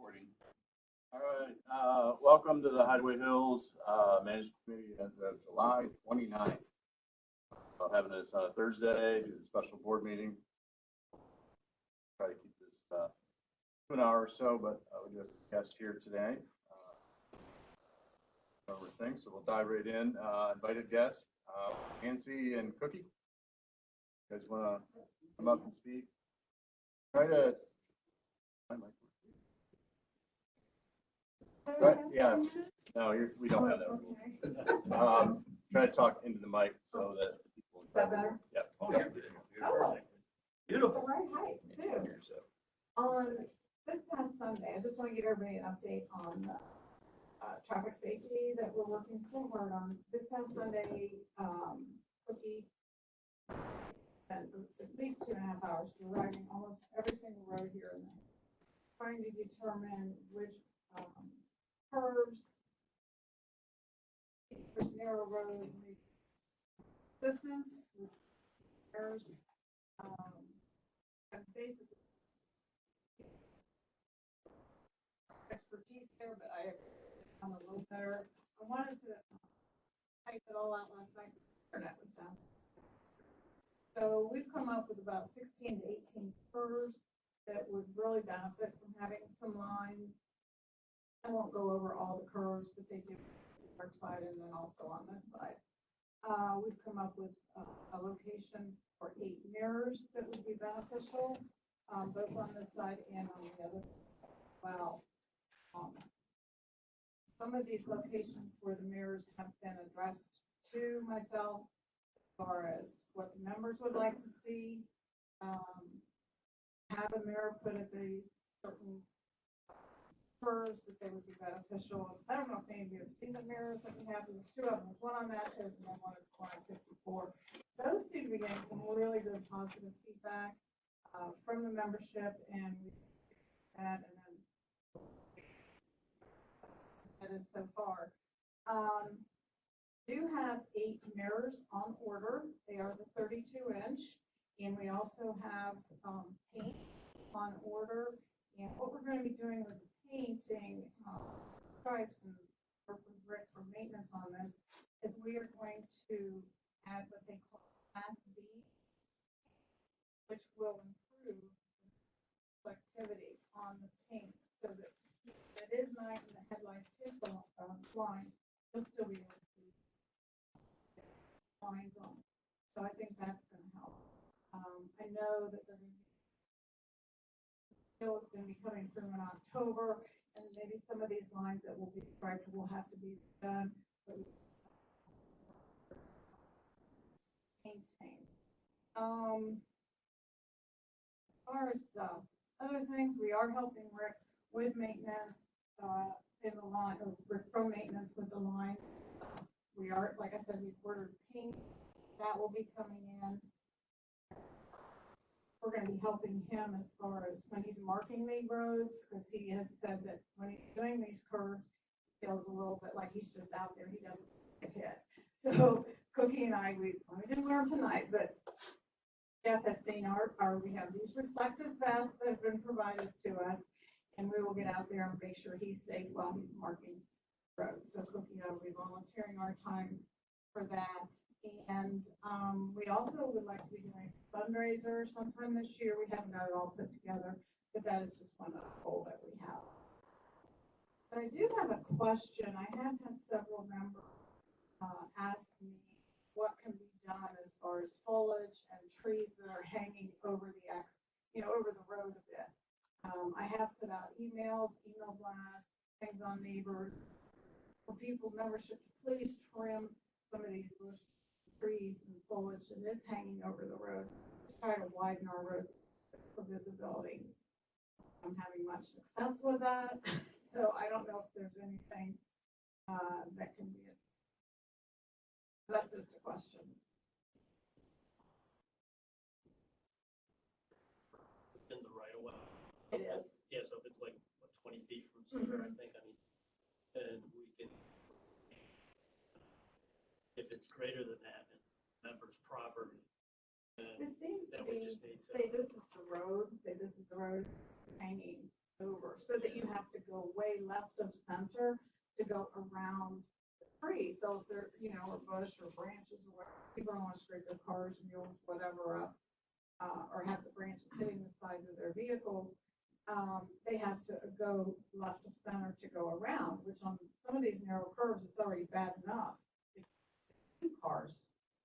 Recording. All right, welcome to the Hideaway Hills Management Committee as of July 29th. Having this Thursday, do the special board meeting. Try to keep this to an hour or so, but we do have a guest here today. Everything, so we'll dive right in. Invited guests, Nancy and Cookie. You guys want to come up and speak? Try to. Right, yeah, no, we don't have that. Try to talk into the mic so that people. Is that better? Yeah. Oh. Beautiful. Right height too. On this past Sunday, I just want to give everybody an update on traffic safety that we're working so hard on. This past Sunday, Cookie spent at least 2.5 hours driving almost every single road here and there, trying to determine which curves, there's narrow roads, distance, errors, and basically expertise there, but I'm a little better. I wanted to type it all out last night, the internet was down. So we've come up with about 16 to 18 curves that would really benefit from having some lines. I won't go over all the curves, but they do on the dark side and then also on this side. We've come up with a location for 8 mirrors that would be beneficial, both on this side and on the other. Well, some of these locations where the mirrors have been addressed to myself as far as what the members would like to see. Have a mirror put at the certain curves that they would be beneficial. I don't know if any of you have seen the mirrors that we have. There's 2 of them. There's one on Natchez and then one at 54. Those seem to be getting some really good positive feedback from the membership, and we had and so far. Do have 8 mirrors on order. They are the 32-inch, and we also have paint on order. And what we're going to be doing with the painting stripes and purple brick for maintenance on this is we are going to add what they call Class B, which will improve reflectivity on the paint so that it is night and the headlights hit the line, you'll still be able to see lines on. So I think that's going to help. I know that they're going to is going to be coming through in October, and maybe some of these lines that will be striped will have to be done. But maintain. As far as other things, we are helping Rick with maintenance in the line, or Rick from maintenance with the line. We are, like I said, we've ordered paint that will be coming in. We're going to be helping him as far as when he's marking the roads, because he has said that when he's doing these curves, he feels a little bit like he's just out there. He doesn't get hit. So Cookie and I, we didn't learn tonight, but Jeff has seen we have these reflective vests that have been provided to us, and we will get out there and make sure he's safe while he's marking roads. So Cookie and I will be volunteering our time for that. And we also would like to be doing a fundraiser sometime this year. We haven't got it all put together, but that is just one goal that we have. But I do have a question. I have had several members ask me what can be done as far as foliage and trees that are hanging over over the road a bit. I have put out email blasts, things on neighbors for people membership to please trim some of these bushes, trees and foliage that is hanging over the road to try to widen our roads for visibility. I'm having much success with that, so I don't know if there's anything that can be. That's just a question. In the right of way. It is. Yeah, so if it's like 20 feet from center, I think, and we can, if it's greater than that, and members' property, This seems to then we be, just need to. say this is the road, hanging over, so that you have to go way left of center to go around the tree. So if there, or bush or branches or whatever, people don't want to scrape their cars, mules, whatever up, or have the branches hitting the sides of their vehicles. They have to go left of center to go around, which on some of these narrow curves, it's already bad enough. Two cars,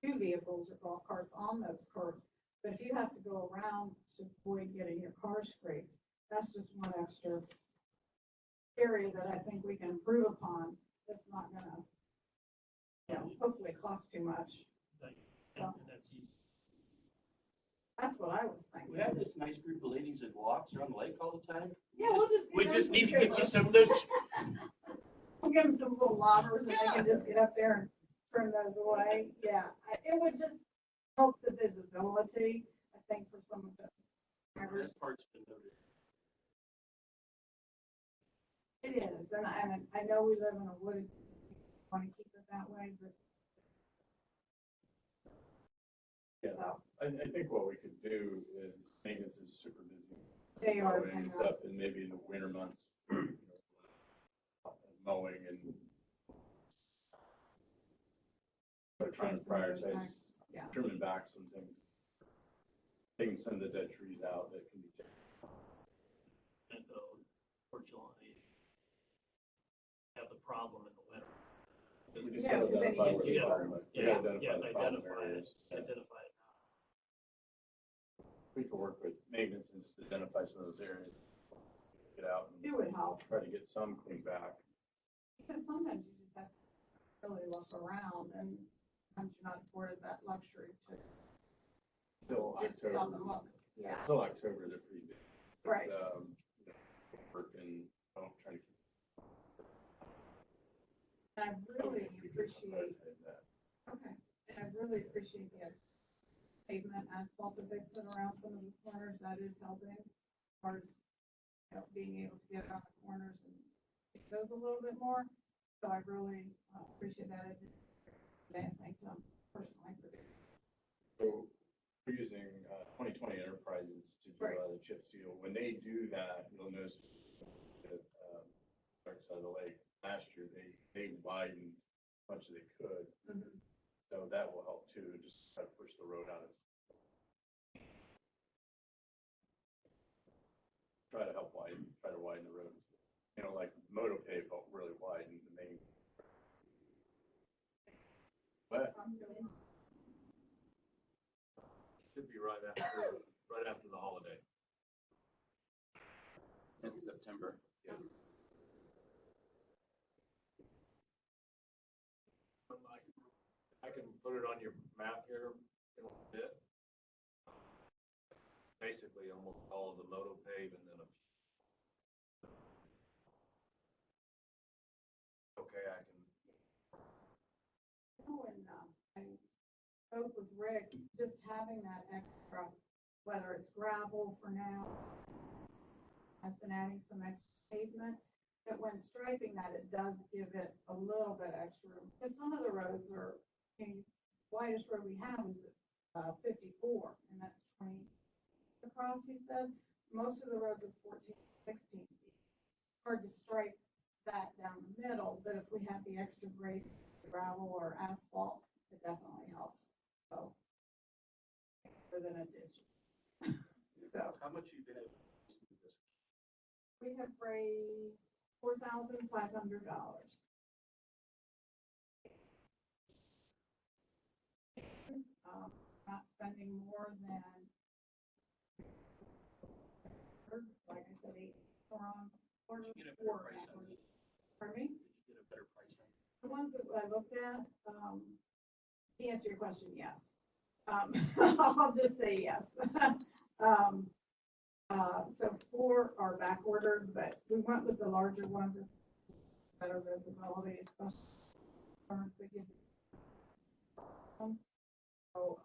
two vehicles or golf carts on those curves. But if you have to go around to avoid getting your car scraped, that's just one extra area that I think we can improve upon. That's not gonna, hopefully cost too much. And that's easy. That's what I was thinking. We have this nice group of ladies that walks around the lake all the time. Yeah, we'll just. We give just them need to some get you timbers. some of those. We'll give them some little lobbers and they can just get up there and turn those away. Yeah, it would just help the visibility, I think, for some of the drivers. That part's been noted. It is, and I know we live in a wooded, want to keep it that way, but. Yeah. So, I think what we could do is maintenance is super busy. they are. Mowing and stuff, and maybe in the winter months, mowing and trying to prioritize, Yeah. trimming back some things. Taking some of the dead trees out that can be taken. And unfortunately, have the problem in the winter. We just Yeah, gotta because then you identify can where see the it. problem is. We Yeah, gotta yeah, identify the problem identify areas. it, identify it. We can work with maintenance and just identify some of those areas. Get out It would help, and try to get some cleaned back. because sometimes you just have to really look around, and sometimes you're not afforded that luxury to Till just stop and October. look. Yeah, Till October, they're pretty big. right. Work and, trying to keep. And I really we can appreciate, prioritize that. okay, and I really appreciate the pavement asphalt that they put around some of the corners. That is helping as far as, being able to get around the corners and make those a little bit more. So I really appreciate that. I did today, and thank them personally for doing it. So we're using 2020 Enterprises to do Right. the chip seal. When they do that, you'll notice that dark side of the lake, last year, they widened as much as they could. Mhm. So that will help too, just try to push the road out. Try to widen the roads. Like Moto Pave helped really widen the main. But Should be right after the holiday. In September. I can put it on your map here in a bit. Basically, almost all of the moto pave and then okay, I can. When I spoke with Rick, just having that extra, whether it's gravel for now, has been adding some extra pavement, that when striping that, it does give it a little bit extra room. Because some of the roads are, the widest road we have is 54, and that's 20 across, he said. Most of the roads are 14, 16 feet. Hard to stripe that down the middle, but if we have the extra grace, gravel or asphalt, it definitely helps. So, better than a ditch. So, How much you been able to do this? we have raised $4,500. Not spending more than, like I said, 8 on quarter Did you get a better four. price on it? Pardon me? Did you get a better price on it? The ones that I looked at, to answer your question, yes. I'll just say yes. So 4 are back ordered, but we went with the larger ones with better visibility, especially turns that give. So,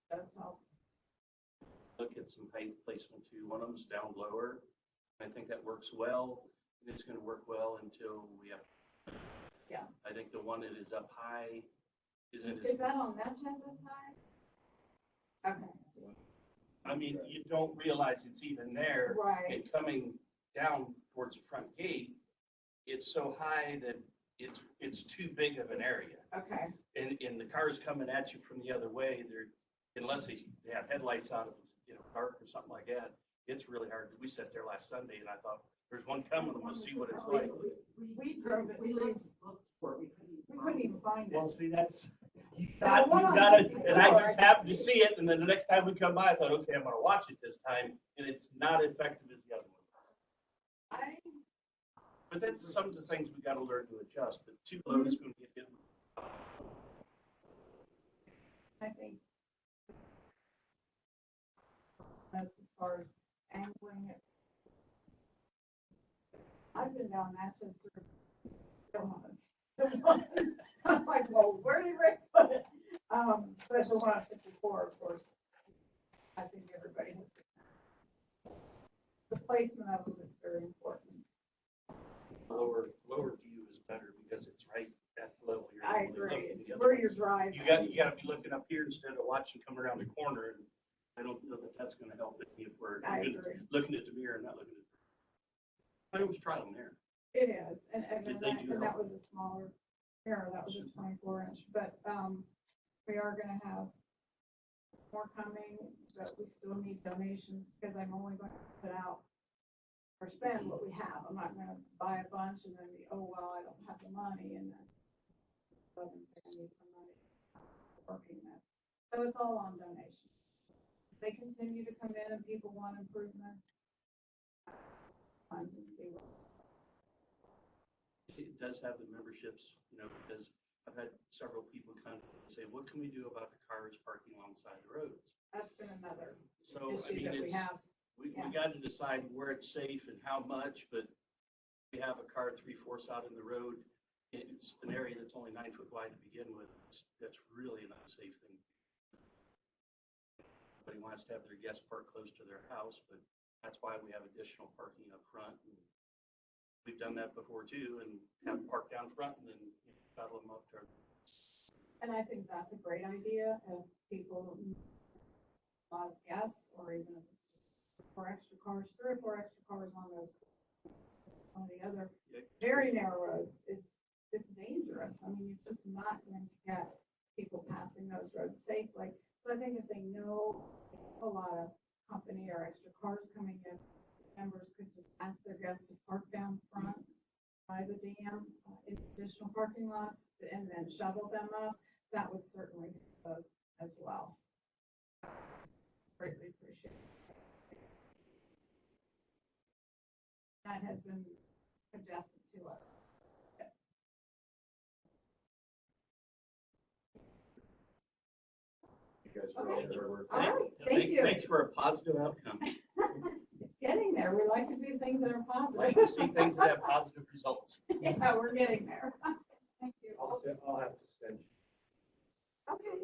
does help. Look at some height placement too. One of them's down lower. I think that works well. And it's gonna work well until we have. Yeah. I think the one that is up high isn't Is as, that on Manchester side? Okay, I mean, you don't realize it's even there. right. And coming down towards the front gate, it's so high that it's too big of an area. Okay, And the cars coming at you from the other way, unless they have headlights on, if it's, dark or something like that, it's really hard. We sat there last Sunday and I thought, there's one coming, I'm gonna see what it's like. we drove it. We looked for it, We couldn't even find Well, it. see, that's, you Yeah, got, one you on got it, 54. and I just happened to see it, and then the next time we come by, I thought, okay, I'm gonna watch it this time, and it's not effective as the other one. I, But that's some of the things we gotta learn to adjust, but too low is gonna get hit. I think as far as angling it. I've been down Manchester. I'm like, well, where did Rick put it? But the one at 54, of course, I think everybody has. The placement of them is very important. Lower view is better because it's right at the level you're. I able to agree. look in It's the other where ones. you're driving. You gotta be looking up here instead of watching come around the corner, and I don't know that that's gonna help if we're I agree. looking at the mirror and not looking at. I always try them there. It is, and Did they do that that? was a smaller mirror, that was a 24-inch, but, we are gonna have more coming, but we still need donations, because I'm only going to put out or spend what we have. I'm not gonna buy a bunch and then be, oh, well, I don't have the money, and then I need some money working this. So it's all on donations. They continue to come in and people want improvements. Funds and see what. It does have the memberships, because I've had several people come and say, what can we do about the cars parking alongside the roads? That's been another So, I issue mean, that we have. we yeah. got to decide where it's safe and how much, but we have a car 3/4 out in the road. It's an area that's only 9 foot wide to begin with. That's really an unsafe thing. Everybody wants to have their guests park close to their house, but that's why we have additional parking up front. And we've done that before too, and have them park down front and then shuttle them up to. And I think that's a great idea if people, a lot of guests, or even if it's just 4 extra cars, 3 or 4 extra cars on those, on the other very narrow roads is dangerous. I mean, you're just not going to get people passing those roads safely. So I think if they know a lot of company or extra cars coming in, members could just ask their guests to park down front by the dam in additional parking lots and then shuttle them up. That would certainly help us as well. Greatly appreciate it. That has been suggested to us. You guys for all your work. All right, thank you. Thanks for a positive outcome. It's getting there. We like to do things that are I positive. like to see things that have positive results. Yeah, we're getting there. Thank you. I'll have to send you. Okay.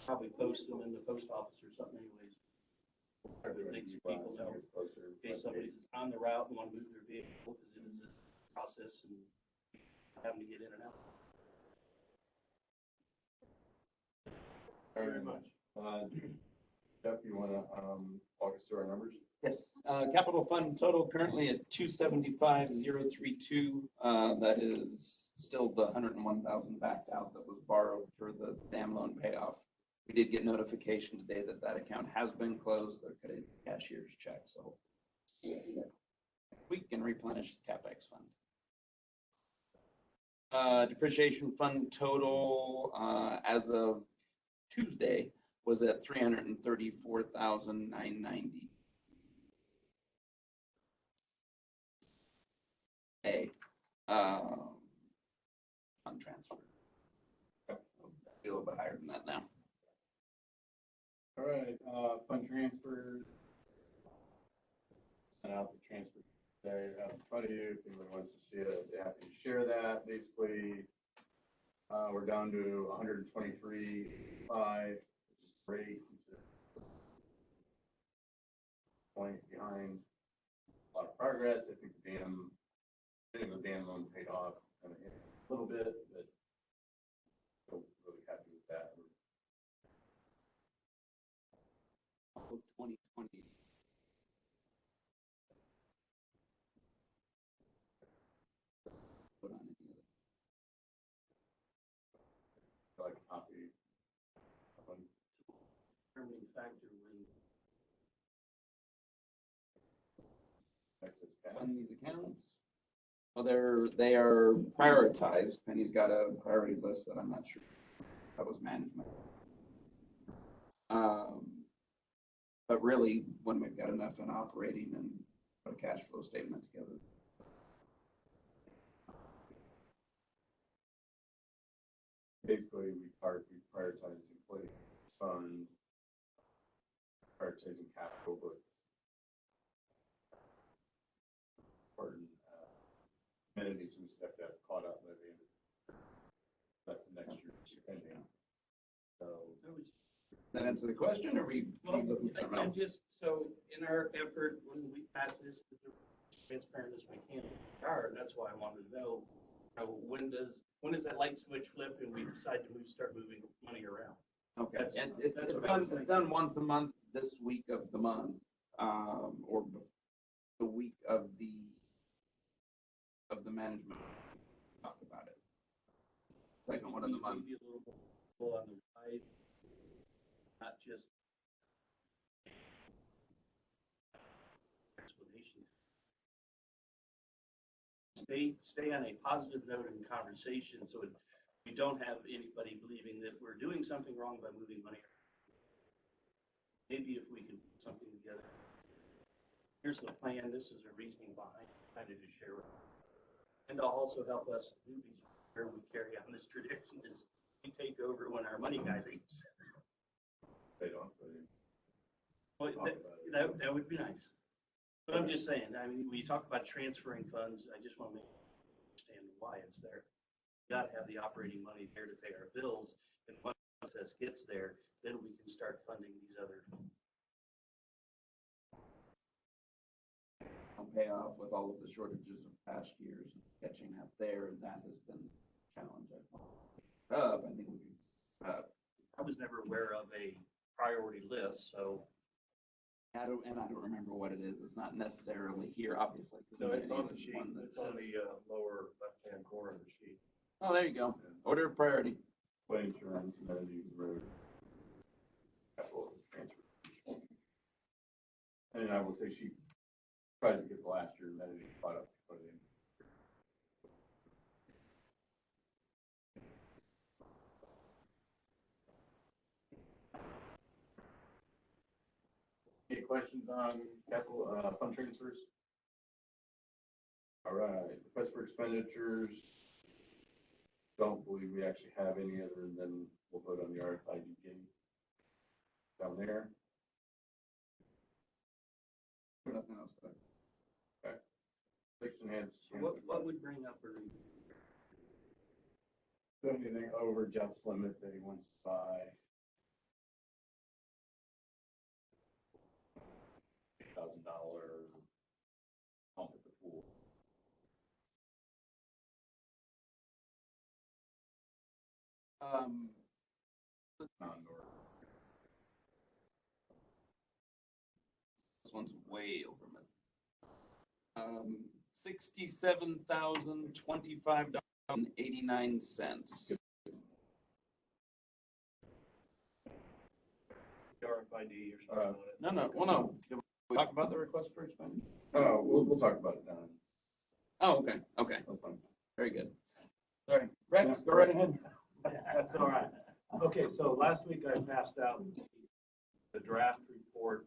Probably post them in the post office or something anyways. Things that people know. In case somebody's on the route and want to move their vehicle, because it is a process and having to get in and out. Very much. Jeff, you wanna, walk us through our numbers? Yes, capital fund total currently at 275,032. That is still the 101,000 backed out that was borrowed for the dam loan payoff. We did get notification today that that account has been closed. They're cutting the cashier's check, so we can replenish the CapEx fund. Depreciation fund total as of Tuesday was at 334,990. Fund transfer. Be a little bit higher than that now. All right, fund transfers. Sent out the transfer today, in front of you, if anyone wants to see it, they have to share that, basically. We're down to 123.5, which is great. Point behind, a lot of progress, I think the dam loan paid off, kind of hit a little bit, but still really happy with that. 2020. this account? fund these accounts. Well, they are prioritized. Penny's got a priority list that I'm not sure that was management. But really, when we've got enough in operating and put a cash flow statement together. Basically, we prioritize employee fund, prioritizing capital, but important amenities we just have to have caught up by the end of that's the next year's spending. So, That answer the question, or we Well, looking for something I'm else? just, so in our effort, when we pass this, as transparent as we can, that's why I wanted to know, when does that light switch flip and we decide to start moving money around? Okay, That's- it's that's what I was done, it's thinking. done once a month this week of the month, or the week of the management. Talk about it. Second one of the month. Maybe a little more on the rise, not just explanation. Stay on a positive note in conversation so we don't have anybody believing that we're doing something wrong by moving money. Maybe if we can put something together. Here's the plan, this is the reasoning behind it, kind of to share with you. And to also help us newbies where we carry on this tradition is we take over when our money guy leaves. they don't, but Well, talk about it. that would be nice. But I'm just saying, I mean, when you talk about transferring funds, I just want to understand why it's there. You got to have the operating money there to pay our bills, and once the process gets there, then we can start funding these other. Pay off with all of the shortages of past years, catching up there, and that has been a challenge. I think we can, I was never aware of a priority list, so I don't remember what it is. It's not necessarily here, obviously. 'Cause No, it's on the is sheet, one it's that's- on the lower left-hand corner of the sheet. Oh, there you go. Order of priority. Play insurance, amenities, road, capital transfer. And I will say she tries to get the last year amenities caught up by the end. Any questions on capital, fund transfers? All right, request for expenditures. Don't believe we actually have any other than we'll put on the RFID gate down there. Nothing else there. Fix and enhance. what would bring up a review? Anything over Jeff's limit that he wants to buy. $1,000 pump at the pool. Non-North. This one's way over my. $67,025.89. RFID or something on it. No, well, no. Did we talk about the request for expenditure? Oh, we'll talk about it down. Oh, okay, That's fine. very good. Sorry, Rex, go right ahead. That's all right. Okay, so last week I passed out the draft report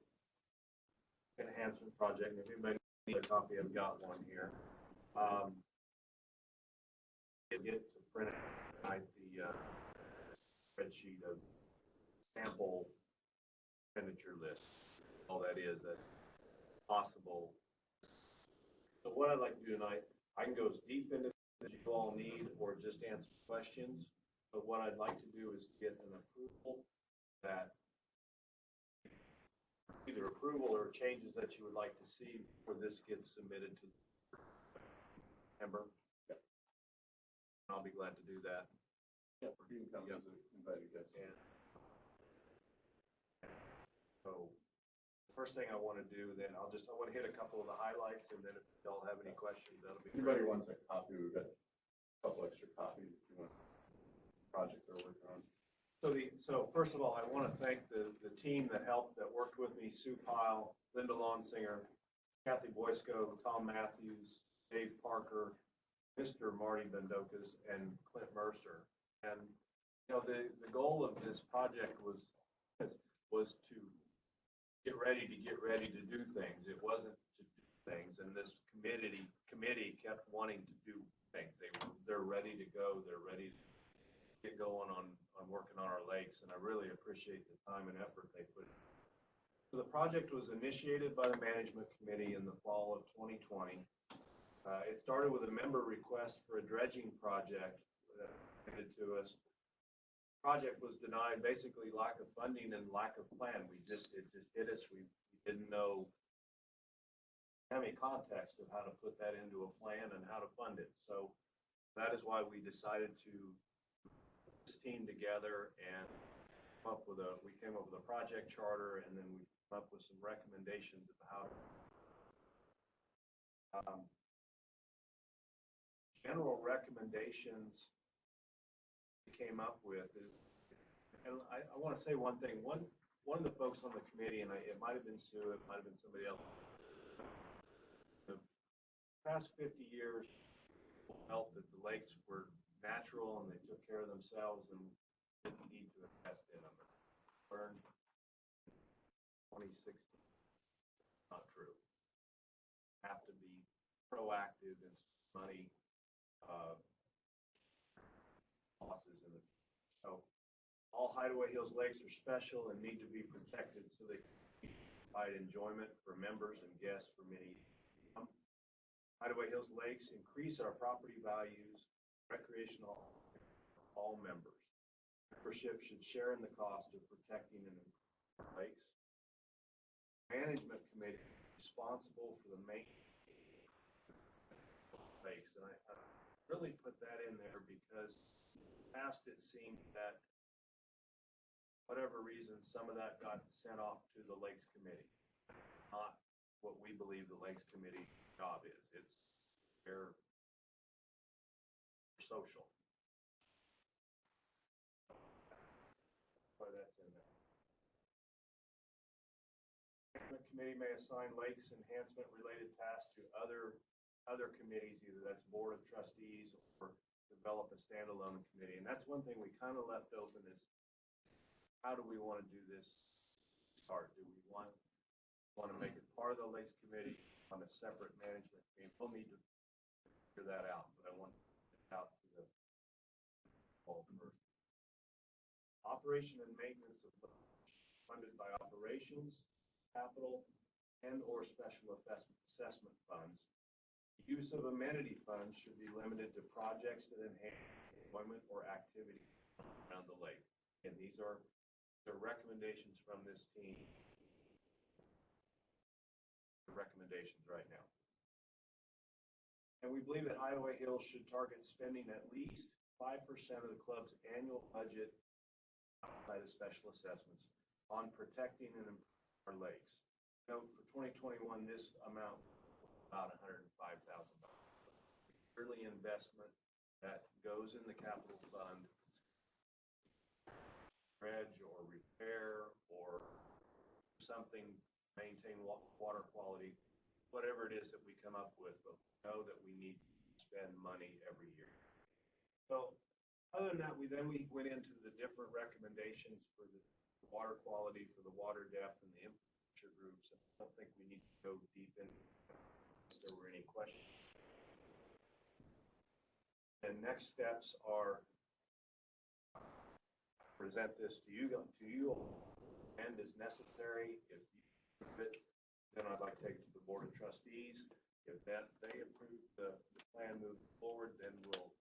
enhancement project. If anybody needs a copy, I've got one here. Get to print out the spreadsheet of sample expenditure list. All that is that possible. So what I'd like to do tonight, I can go as deep into as you all need or just answer questions. But what I'd like to do is get an approval that either approval or changes that you would like to see before this gets submitted to member. I'll be glad to do that. Yeah, for you companies that invited us. And so the first thing I want to do then, I want to hit a couple of the highlights, and then if y'all have any questions, that'll be Anybody great. wants a copy, we've got a couple extra copies if you want. Project they're working on. So first of all, I want to thank the team that worked with me, Sue Pyle, Linda Lonsinger, Kathy Boysko, Tom Matthews, Dave Parker, Mr. Marty Bendokas, and Clint Mercer. And, you know, the goal of this project was to get ready to do things. It wasn't to do things, and this committee kept wanting to do things. They're ready to go. They're ready to get going on working on our lakes, and I really appreciate the time and effort they put in. So the project was initiated by the management committee in the fall of 2020. It started with a member request for a dredging project that handed to us. Project was denied, basically lack of funding and lack of plan. It just hit us. We didn't know any context of how to put that into a plan and how to fund it. So that is why we decided to put this team together and we came up with a project charter, and then we came up with some recommendations of how to general recommendations we came up with is, and I want to say one thing. One of the folks on the committee, and it might have been Sue, it might have been somebody else. The past 50 years felt that the lakes were natural and they took care of themselves and didn't need to invest in them. Learned 2016, not true. Have to be proactive and money losses in the so all Hideaway Hills lakes are special and need to be protected so they can provide enjoyment for members and guests for many years. Hideaway Hills lakes increase our property values, recreational all members. Membership should share in the cost of protecting and improving our lakes. Management committee is responsible for the maintenance of lakes, and I really put that in there because in the past it seemed that whatever reason some of that got sent off to the Lakes Committee. Not what we believe the Lakes Committee job is. It's their social. Why that's in there. Management committee may assign lakes enhancement related tasks to other committees, either that's board of trustees or develop a standalone committee. And that's one thing we kind of left open is how do we want to do this start? Do we want to make it part of the lakes committee on a separate management team? We'll need to figure that out, but I want to get out to the whole first. Operation and maintenance of funded by operations, capital, and or special assessment funds. The use of amenity funds should be limited to projects that enhance employment or activity around the lake. And these are the recommendations from this team. The recommendations right now. And we believe that Hideaway Hills should target spending at least 5% of the club's annual budget outside of special assessments on protecting and improving our lakes. Note for 2021, this amount was about $105,000. Yearly investment that goes in the capital fund, dredge or repair or something, maintain water quality, whatever it is that we come up with, but we know that we need to spend money every year. So other than that, we went into the different recommendations for the water quality, for the water depth, and the infrastructure groups. I don't think we need to go deep in if there were any questions. And next steps are present this to you and as necessary. If you approve it, then I'd like to take it to the board of trustees. If they approve the plan moving forward, then we'll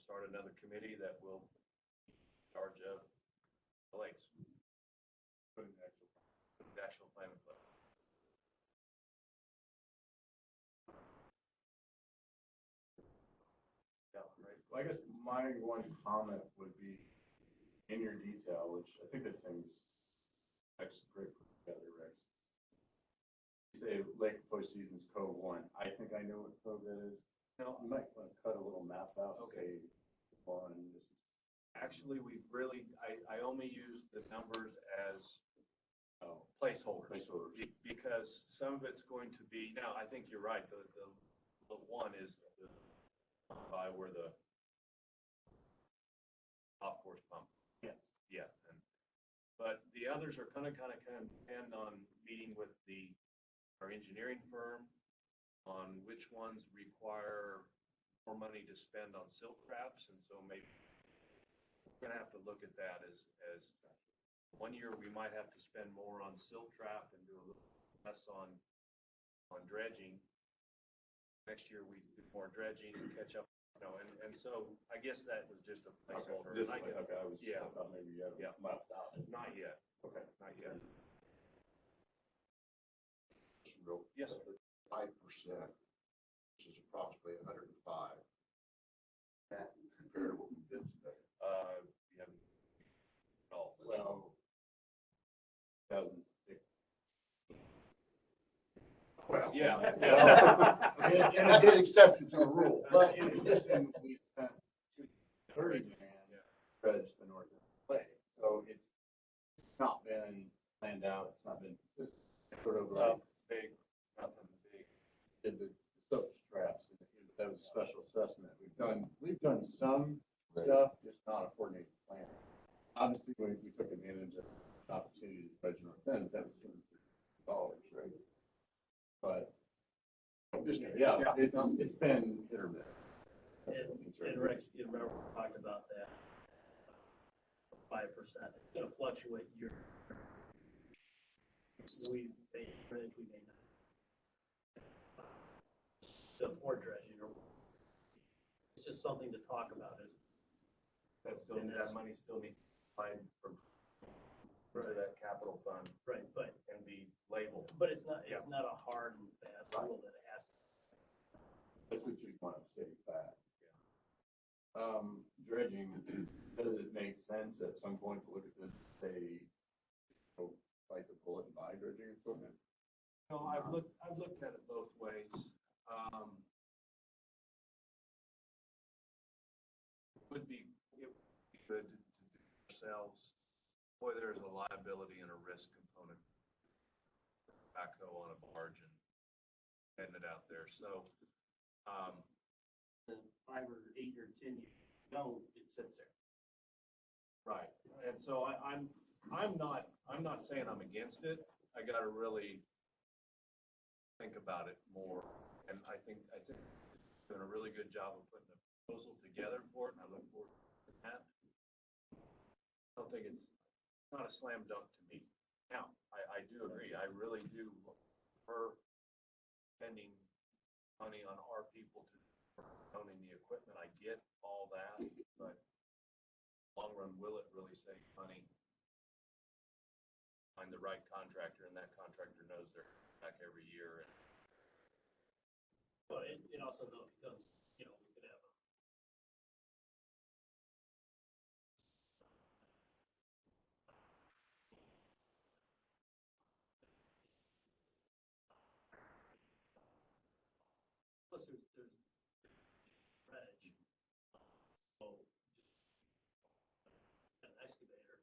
start another committee that will be in charge of the lakes. Putting the actual plan in place. Yeah, right. Well, I guess my one comment would be in your detail, which I think this thing's actually great put together, Rex. You say Lake Push Seasons Cove 1. I think I know what cove that is. No, You might want to cut a little map out. Okay. Say, one, this is actually, I only use the numbers as oh, placeholders. placeholders. Placeholders. Because some of it's going to be, now, I think you're right, the one is by where the off-course pump. Yes. Yeah, but the others are gonna kind of depend on meeting with our engineering firm on which ones require more money to spend on silt traps, and so maybe we're gonna have to look at that as 1 year we might have to spend more on silt trap and do a little less on dredging. Next year we do more dredging and catch up, and so I guess that was just a placeholder. Just, And I get- okay, yeah. I thought maybe you had Yeah. it mapped out. Not yet, Okay. not yet. Real. Yes, sir. 5%, which is approximately 105. That compared to what we did today. We haven't, all. Well, 2006. Well, Yeah. that's an exception to the rule. But in addition, we spent 30 grand Yeah. to dredge the north end play. So it's not been planned out, it's not been consistent. Sort of like Big, nothing big. did the soap traps, and that was a special assessment. We've done some stuff, just not a coordinated plan. Obviously, we took advantage of the opportunity to dredge north end, that was $250, right? But just, yeah, it's been hit or miss. And Rex, you remember we talked about that 5%. It's gonna fluctuate year. We may dredge, we may not. So for dredging, or it's just something to talk about, is That money still needs to slide from to that capital fund right, but and be labeled. it's not Yeah. it's not a hard and fast rule that it has to. That's what you want to say back. Dredging, does it make sense at some point to look at this, say, bite the bullet and buy dredging equipment? No, I've looked at it both ways. It would be good to do it ourselves. Boy, there's a liability and a risk component. Backhoe on a barge and heading it out there, so, The 5 or 8 or 10 years, no, it sits there. right, and so I'm not saying I'm against it. I gotta really think about it more, and I think we've done a really good job of putting a proposal together for it, and I look forward to that. I don't think it's not a slam dunk to me. Now, I do agree, I really do prefer spending money on our people to owning the equipment. I get all that, but long run, will it really save money? Find the right contractor, and that contractor knows they're back every year. And But it also though becomes, we could have a plus there's dredge. So an excavator.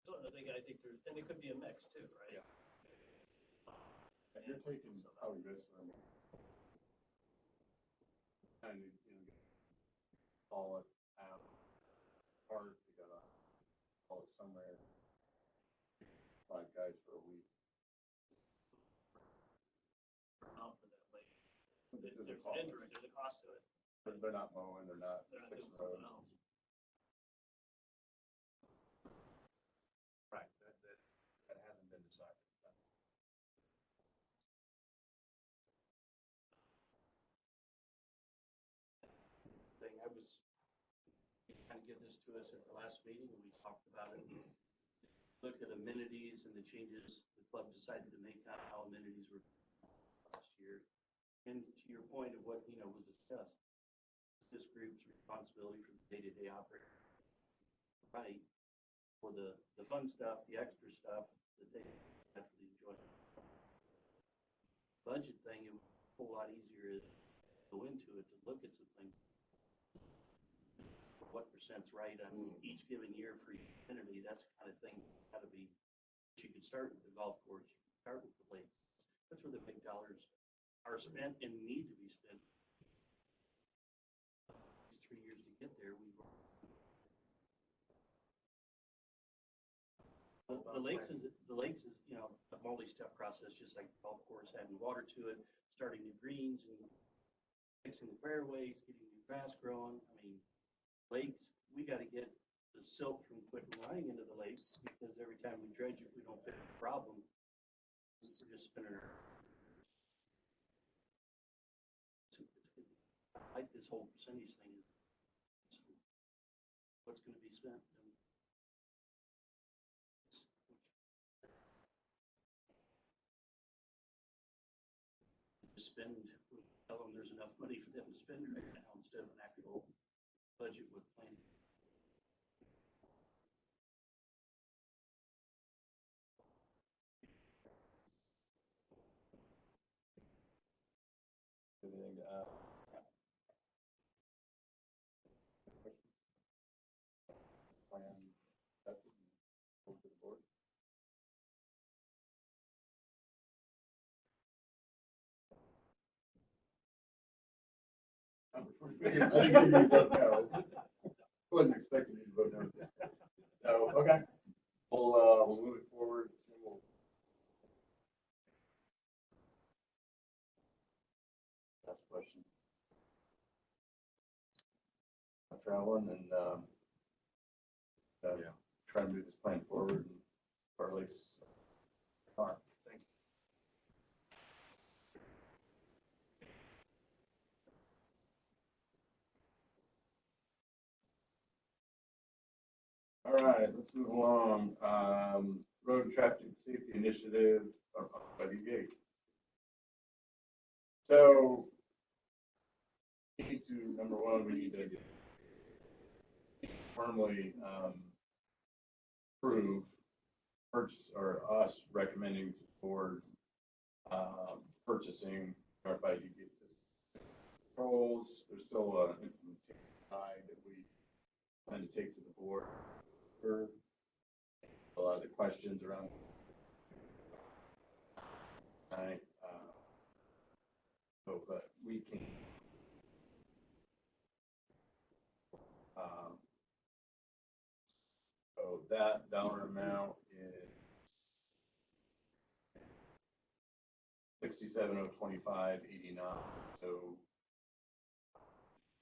So I think there's, and it could be a mix too, right? Yeah. And you're taking probably this from kind of, haul it out, part, you gotta haul it somewhere. 5 guys for a week. Out for that lake. There's a There's an cost. indirect, there's a cost to it. They're not mowing, they're not They're not doing fixing something roads. else. right, that hasn't been decided. Thing, I was kind of give this to us at the last meeting, and we talked about it. Look at amenities and the changes the club decided to make on how amenities were last year. And to your point of what, was discussed, this group's responsibility for the day-to-day operation. Right, for the fun stuff, the extra stuff that they have for the enjoyment. Budget thing, it was a whole lot easier go into it to look at some things. What percent's right on each given year for each entity, that's the kind of thing gotta be, you could start with the golf course, you could start with the lake. That's where the big dollars are spent and need to be spent. These 3 years to get there, the lakes is, you know, a multi-step process, just like the golf course, adding water to it, starting new greens and fixing the fairways, getting new grass growing. I mean, lakes, we gotta get the silt from quitting running into the lakes, because every time we dredge, if we don't fix the problem, we're just spinning our. I like this whole percentage thing. What's gonna be spent? And spend, tell them there's enough money for them to spend right now instead of an actual budget with planning. Anything to add? Plan, that's it. Go to the board. I didn't give you a vote no. Wasn't expecting you to vote no. So, okay, we'll move it forward. And we'll Last question. I'm traveling and, Yeah. try to move this plan forward and our lakes are. Thank you. All right, let's move along. Road traffic safety initiative by the gate. So, we need to, number one, we need to firmly approve purchase, or us recommending to the board purchasing notified gate system controls. There's still an implementation guide that we plan to take to the board for a lot of the questions around. But we can. So that dollar amount is 67,025.89. So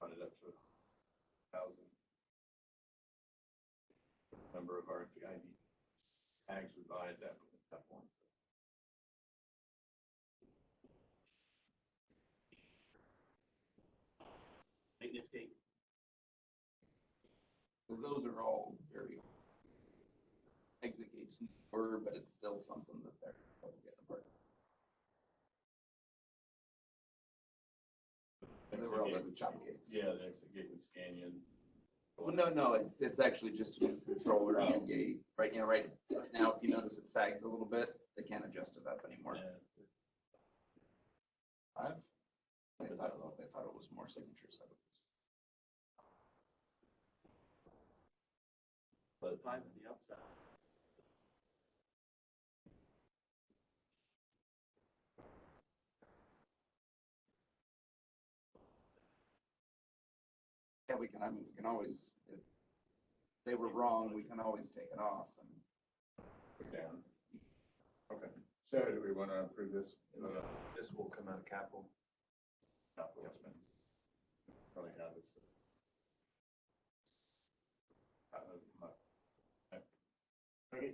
run it up to 1,000. Number of RFID tags we buy at that point. Maintenance gate. So those are all very exit gates were, but it's still something that they're getting apart. They were all the chop gates. Yeah, the exit gate with Scanion. Well, no, it's actually just a controller and gate. Right, you know, right now, if you notice it sags a little bit, they can't adjust it up anymore. Yeah. They thought it was more signatures. But 5 on the outside. Yeah, we can always, if they were wrong, we can always take it off. And put down. Okay. So do we want to approve this? This will come out of capital. Capital expense. Probably have this. Okay.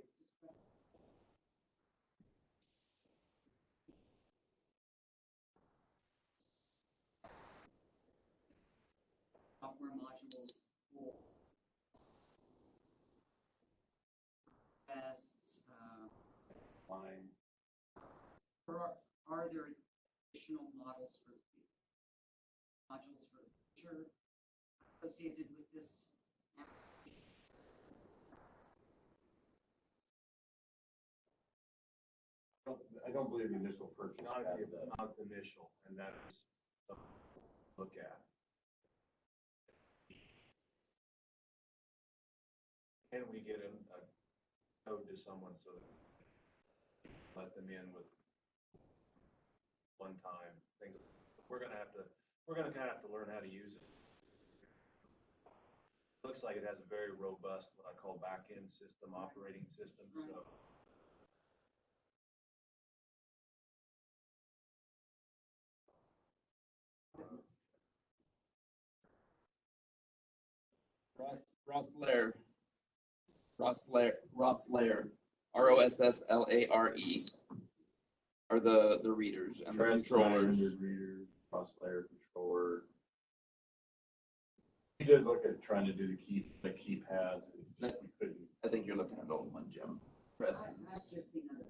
Software modules for tests, Line. or are there additional models for modules for the future associated with this? I don't believe the initial purchase Not has the, that. not the initial, and that is look at. Can we get a code to someone so that let them in with one time things? We're gonna kind of have to learn how to use it. Looks like it has a very robust, what I call back-end system, operating system, so. Rosslare, Rosslare, are the readers and the controllers. Readers, cross-layer controller. We did look at trying to do the keypads. We couldn't. I think you're looking at old one, Jim. Presses. I've just seen other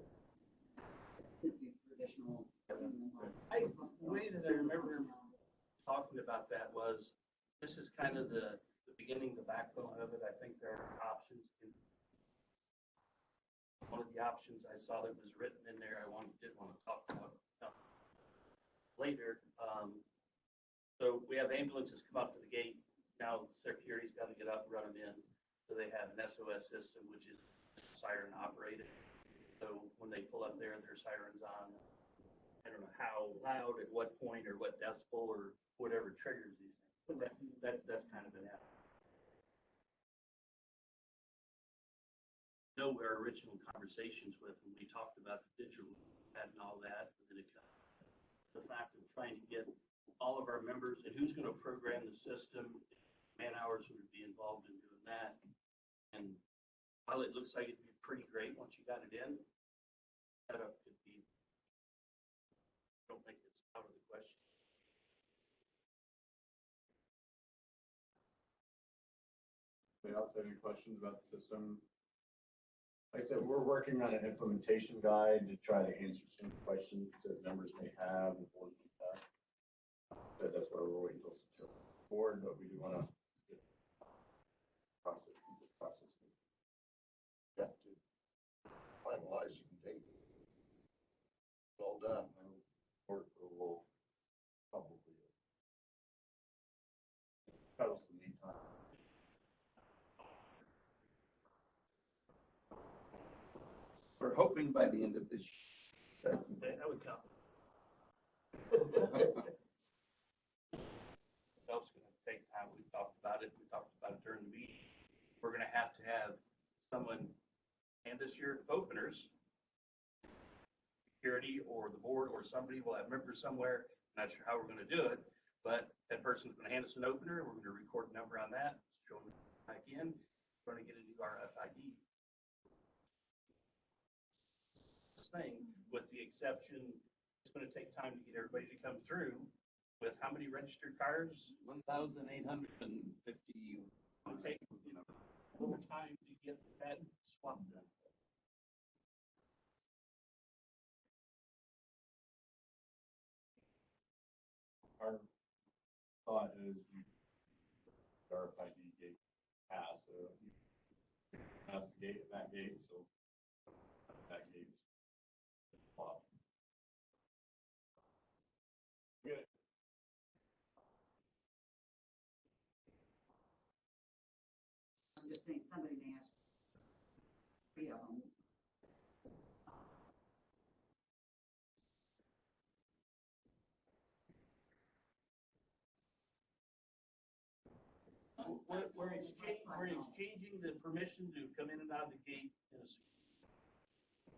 traditional. The way that I remember talking about that was, this is kind of the beginning, the backbone of it. I think there are options. One of the options I saw that was written in there, did want to talk about later. So we have ambulances come up to the gate. Now security's got to get up and run them in. So they have an SOS system, which is siren operated. So when they pull up there, their siren's on. I don't know how loud, at what point, or what decibel, or whatever triggers these things. But that's kind of an app. I know our original conversations with when we talked about the digital and all that, and then the fact of trying to get all of our members and who's going to program the system, man hours would be involved in doing that. And while it looks like it'd be pretty great once you got it in, setup could be, I don't think it's out of the question. Anybody else have any questions about the system? Like I said, we're working on an implementation guide to try to answer some questions that members may have before we do that. But that's why we're waiting until September board, but we do want to get process. Have to finalize some date. It's all done. Or we'll probably cut us some lead time. We're hoping by the end of this year. That would count. That's going to take time. We talked about it. We talked about it during the meeting. We're going to have someone hand us your openers. Security or the board or somebody will have members somewhere. Not sure how we're going to do it, but that person's going to hand us an opener. We're going to record a number on that, show them back in. We're going to get a new RFID. Thing, with the exception, it's going to take time to get everybody to come through. With how many registered cars? 1,850. It'll take a little time to get that swap done. Our thought is RFID gate pass, so you pass the gate at that gate, so that gate's locked. Good. I'm just saying, somebody may ask, 3 of them. We're exchanging the permission to come in and out of the gate.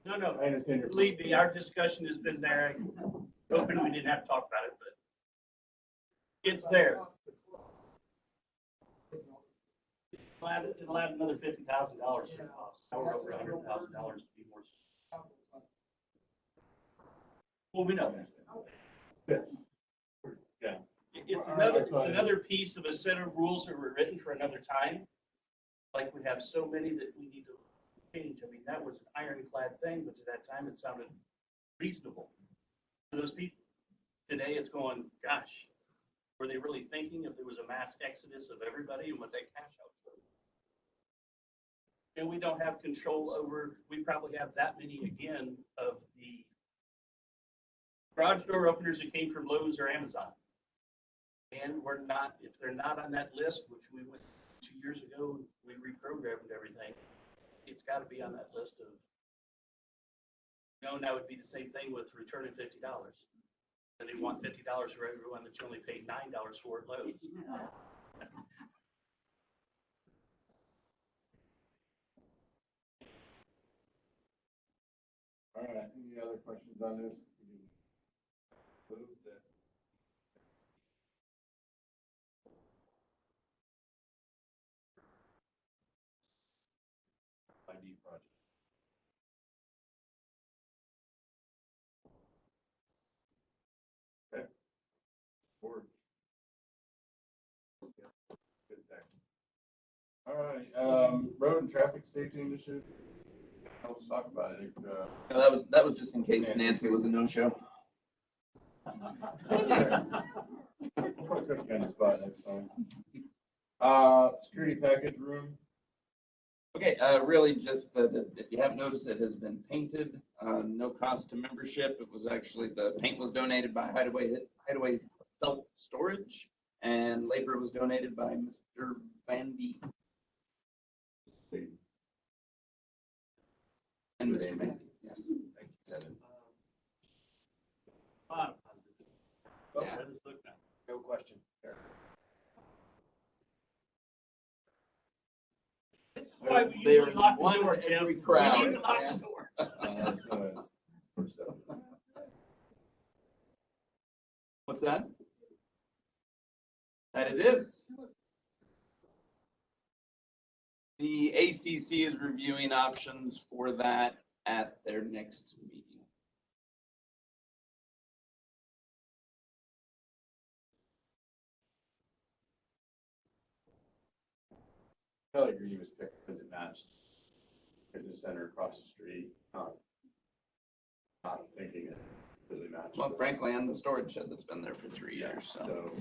No, I understand your. believe me, our discussion has been there. Hoping we didn't have to talk about it, but it's there. It'll add another $50,000 to the cost. Now we're over $100,000 to be more. Well, we know. Yeah. It's another piece of a set of rules that were written for another time. Like we have so many that we need to change. I mean, that was an ironclad thing, but to that time it sounded reasonable. To those people, today it's going, gosh, were they really thinking if there was a mass exodus of everybody and what that cash out was? And we don't have control over, we probably have that many again of the garage door openers that came from Lowe's or Amazon. And we're not, if they're not on that list, which we went 2 years ago, we reprogrammed everything, it's gotta be on that list of, and that would be the same thing with returning $50. And they want $50 for everyone that you only paid $9 for at Lowe's. All right, any other questions on this? Move that. ID project. Okay. Board. Good thing. All right, road and traffic safety initiative. Let's talk about it. That was just in case Nancy was a no-show. We'll put Cookie on the spot next time. Security package room. Okay, really just that if you haven't noticed, it has been painted, no cost to membership. It was actually, the paint was donated by Hideaway Self-Storage, and labor was donated by Mr. Van D. And Mr. Van D, yes. Thank you, Kevin. Positive. Oh, Yeah. let us look now. No question. There. This is why we They're usually lock the one door, in Jim. every We crowd, need to lock yeah. the door. That's good. First up. What's that? That it is. The ACC is reviewing options for that at their next meeting. Kelly Green was picked because it matched fitness center across the street. Not thinking it really matched. Well, frankly, and the storage shed that's been there for 3 years, so.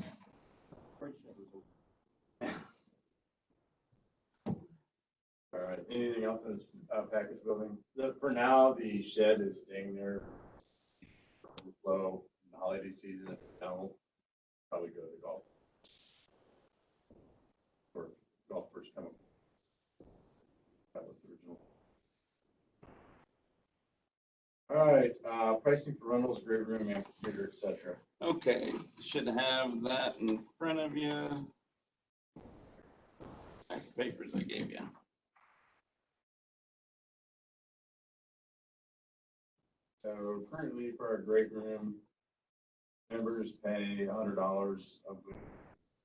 All right, anything else in this package building? For now, the shed is staying there. Flow in the holiday season, if we don't, probably go to the golf. Or golf first come up. That was the original. All right, pricing for rentals, great room, amphitheater, et cetera. Okay, should have that in front of you. Back papers I gave you. So currently for our great room, members pay $100 of which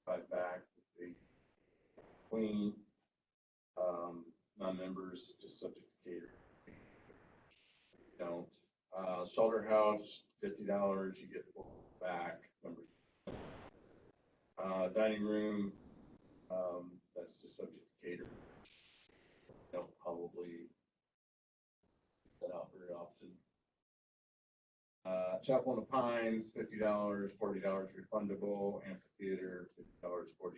five back if they clean. Non-members just subject to cater. Don't. Shelter house, $50, you get back. Members. Dining room, that's just subject to cater. Don't probably that out very often. Chapel in the Pines, $50, $40 refundable. Amphitheater, $50, $40.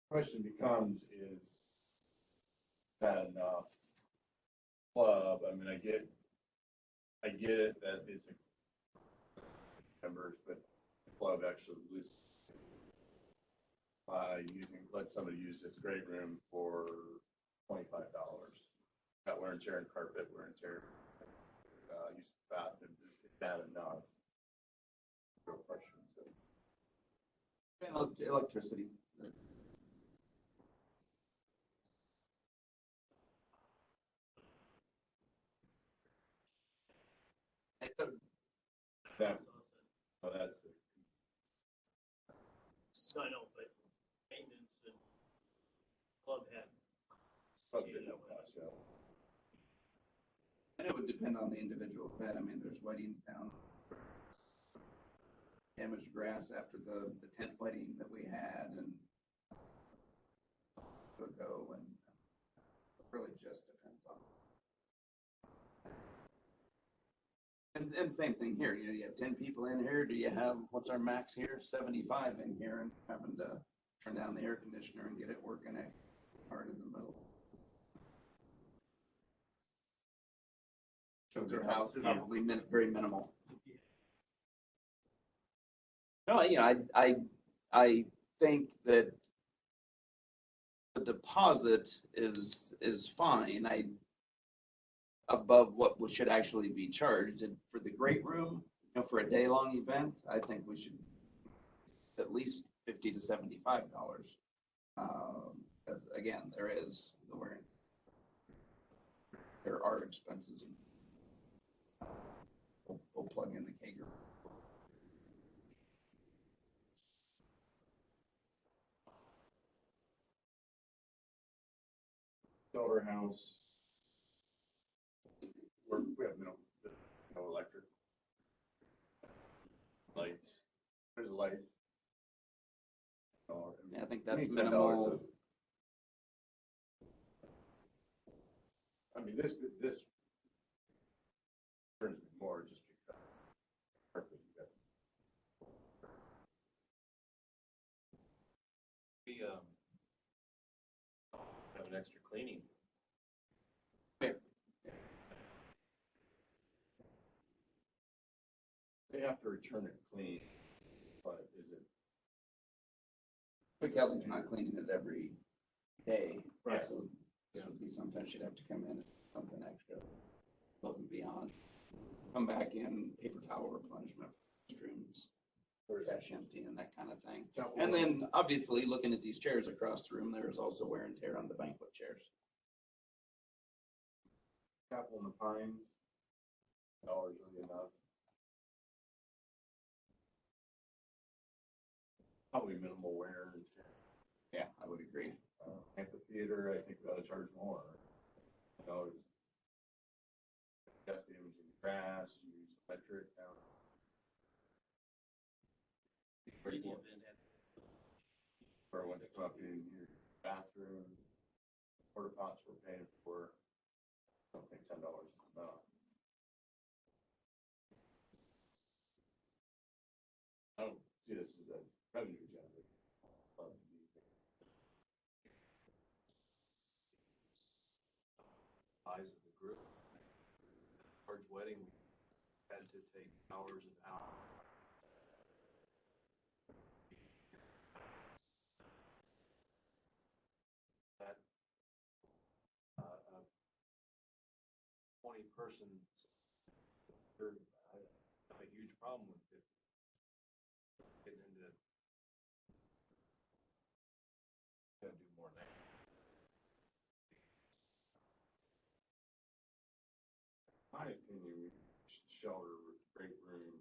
Question becomes, is that enough? Club, I mean, I get it that it's a members, but the club actually loses by let somebody use this great room for $25. Got wear and tear and carpet, wear and tear. Use the bathrooms, is that enough? Real question. So. Electricity. That's, oh, that's it. I know, but maintenance and club had. Club did no cost, yeah. And it would depend on the individual event. I mean, there's weddings down. Damaged grass after the tent wedding that we had and ago, and it really just depends on. And same thing here, you have 10 people in here. Do you have, what's our max here? 75 in here, and having to turn down the air conditioner and get it working at hard in the middle. Shows our house probably very minimal. No, you know, I think that the deposit is fine. Above what should actually be charged. And for the great room, you know, for a day-long event, I think we should at least $50 to $75. Because again, there is the wear. There are expenses. We'll plug in the Kager. Solar house. We have no electric. Lights. There's lights. Oh, Yeah, I think to me, that's $10 minimal. I mean, this turns me more just because. Perfect. We, have an extra cleaning. They have to return it clean, but is it? But Kelsey's not cleaning it every day. Right. So this would be sometimes she'd have to come in and something extra, above and beyond. Come back in, paper towel replenishment, restrooms, trash empty and that kind of thing. And then obviously looking at these chairs across the room, there is also wear and tear on the banquet chairs. Chapel in the Pines. $1 really enough. Probably minimal wear and tear. Yeah, I would agree. Amphitheater, I think we ought to charge more. You know, gas damage in grass, use electric now. Where the event at. Or when they come up in your bathroom, porta pots we're paying for, I don't think $10 is enough. I don't see this as a revenue generator. Size of the group. Large wedding, we had to take hours and hours. That, 20-person, I have a huge problem with it. Getting into, gotta do more than that. My opinion, we should shelter with great room,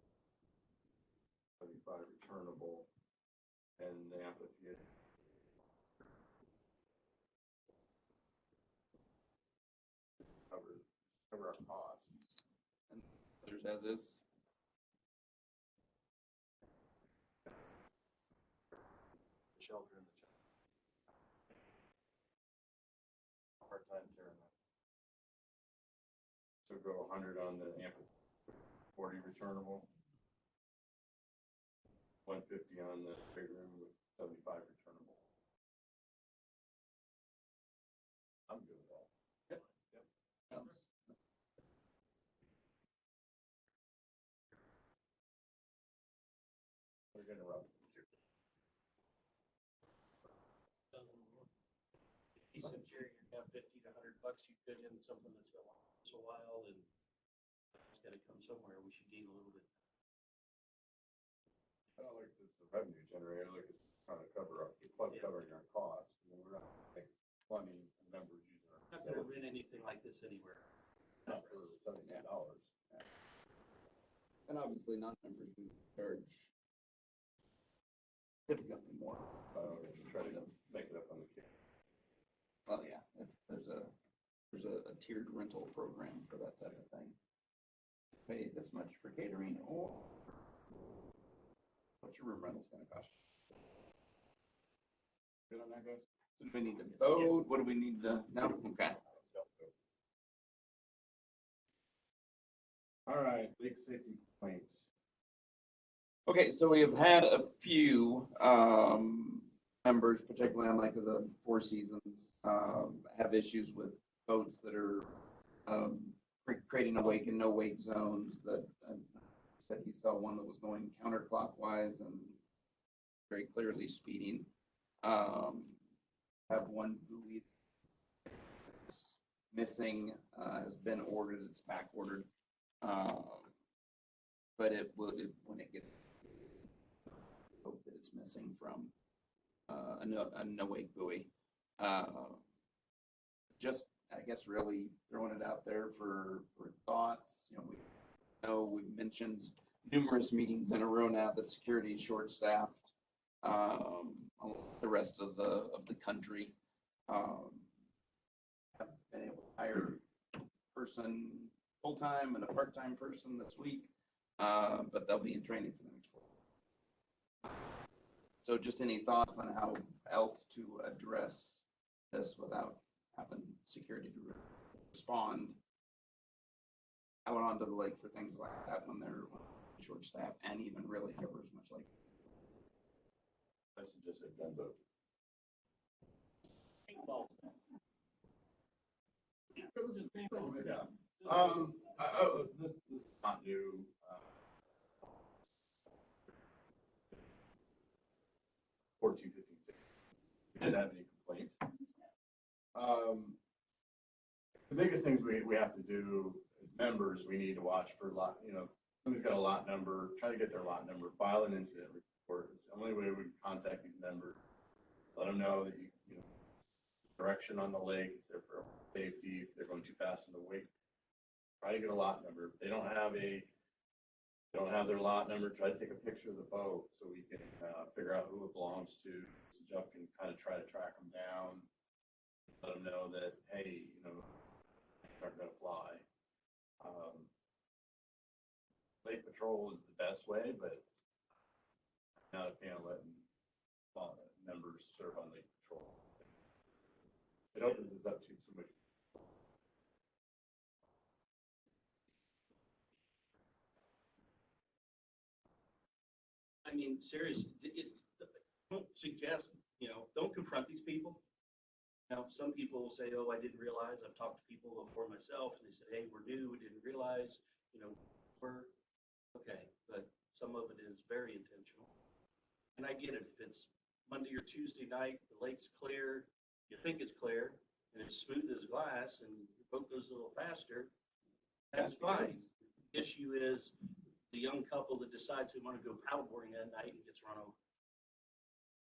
75 returnable, and the amphitheater. Cover our costs. And there's as is. Shelter in the hard time tearing that. So go 100 on the amphitheater, 40 returnable. 150 on the great room with 75 returnable. I'm good with that. Yep. We're gonna rub. Decent chair, you're gonna have $50 to $100 you put in something that's gonna last a while and it's gotta come somewhere. We should gain a little bit. I don't like this revenue generator, like it's trying to cover up, it's like covering our costs. I mean, we're not like funding members using our. Not gonna rent anything like this anywhere. Not for $79. And obviously non-members we charge significantly more. Try to make it up on the kid. Well, yeah, there's a tiered rental program for that type of thing. Pay this much for catering or what's your room rental's gonna cost? Good on that, guys? So do we need to vote? What do we need to, no? Okay. All right, big safety complaints. Okay, so we have had a few members, particularly on like the Four Seasons, have issues with boats that are creating a wake and no wake zones. That said he saw one that was going counterclockwise and very clearly speeding. Have one buoy that's missing, has been ordered, it's back ordered. But when it gets, hope that it's missing from a no-wake buoy. Just, I guess, really throwing it out there for thoughts. We know we've mentioned numerous meetings in a row now that security is short-staffed. The rest of the country have been able to hire a person full-time and a part-time person this week, but they'll be in training for the next 4 months. So just any thoughts on how else to address this without having security to respond out onto the lake for things like that when they're short-staffed and even really covers much like. I suggest a gunboat. Yeah. This is not new. Or 256. We didn't have any complaints. The biggest things we have to do as members, we need to watch for lot, somebody's got a lot number, try to get their lot number, file an incident report. It's the only way we can contact these members. Let them know that direction on the lake is there for safety. If they're going too fast in the wake, try to get a lot number. If they don't have their lot number, try to take a picture of the boat so we can figure out who it belongs to. So Jeff can kind of try to track them down, let them know that, hey, aren't going to fly. Lake patrol is the best way, but I'm not a fan of letting members serve on lake patrol. It opens us up to too much. I mean, seriously, don't suggest, don't confront these people. Now, some people will say, oh, I didn't realize. I've talked to people before myself, and they said, hey, we're new, we didn't realize, we're, okay, but some of it is very intentional. And I get it, if it's Monday or Tuesday night, the lake's clear, you think it's clear, and it's smooth as glass, and your boat goes a little faster, that's fine. The issue is the young couple that decides they want to go paddleboarding that night and gets run over.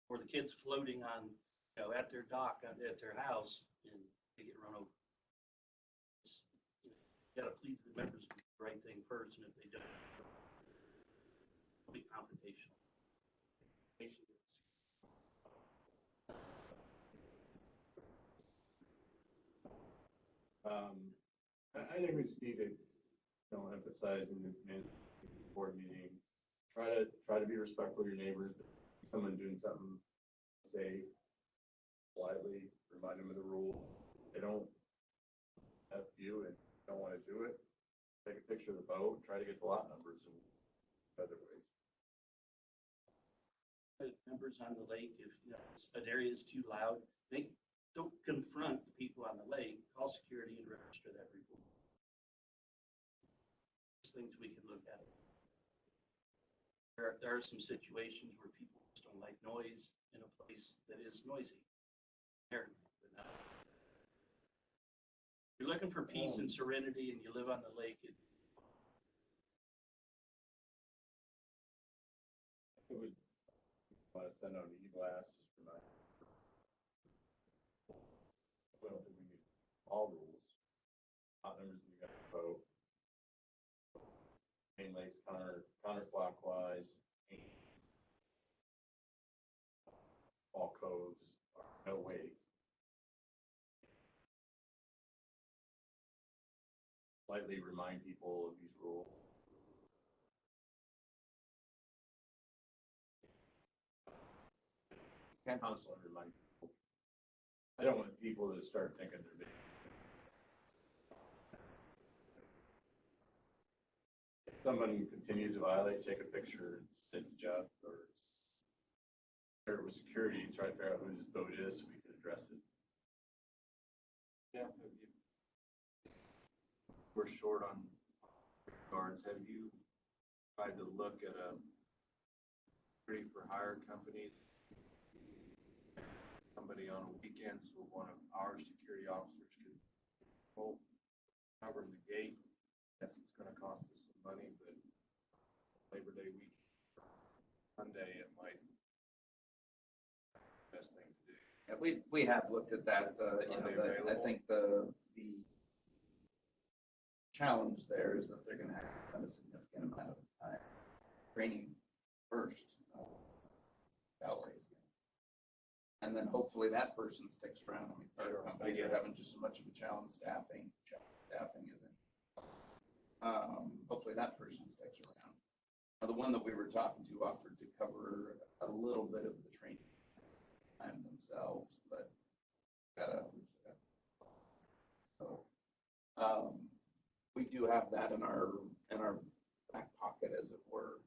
Or the kids floating on, at their dock, at their house, and they get run over. You got to please the members to do the right thing first, and if they don't, it'll be confrontational. I think we just need to, emphasize in the board meetings, try to be respectful of your neighbors. If someone doing something, say politely, remind them of the rule. If they don't have you and don't want to do it, take a picture of the boat, try to get the lot numbers and other ways. Members on the lake, if an area is too loud, they don't confront the people on the lake, call security and register that report. There's things we can look at. There are some situations where people just don't like noise in a place that is noisy. You're looking for peace and serenity and you live on the lake. I would want to send out an e-blast just for my. I don't think we need all rules. Lot numbers you got to vote. Main lakes counterclockwise. All codes are no wake. Slightly remind people of these rules. Constantly remind people. I don't want people to start thinking they're big. If someone continues to violate, take a picture and send to Jeff or share it with security and try to figure out whose boat it is so we can address it. Yeah. We're short on guards. Have you tried to look at a tree for hire company, somebody on a weekend, so one of our security officers could cover the gate. Yes, it's gonna cost us some money, but Labor Day week, Sunday, it might be the best thing to do. Yeah, we have looked at that, you Are know, they I available? think the challenge there is that they're gonna have to spend a significant amount of time training first, salaries. And then hopefully that person sticks around. I mean, Sure, our companies are having just so much of a challenge staffing isn't. Hopefully that person sticks around. Now, the one that we were talking to offered to cover a little bit of the training time themselves, but so, we do have that in our back pocket, as it were.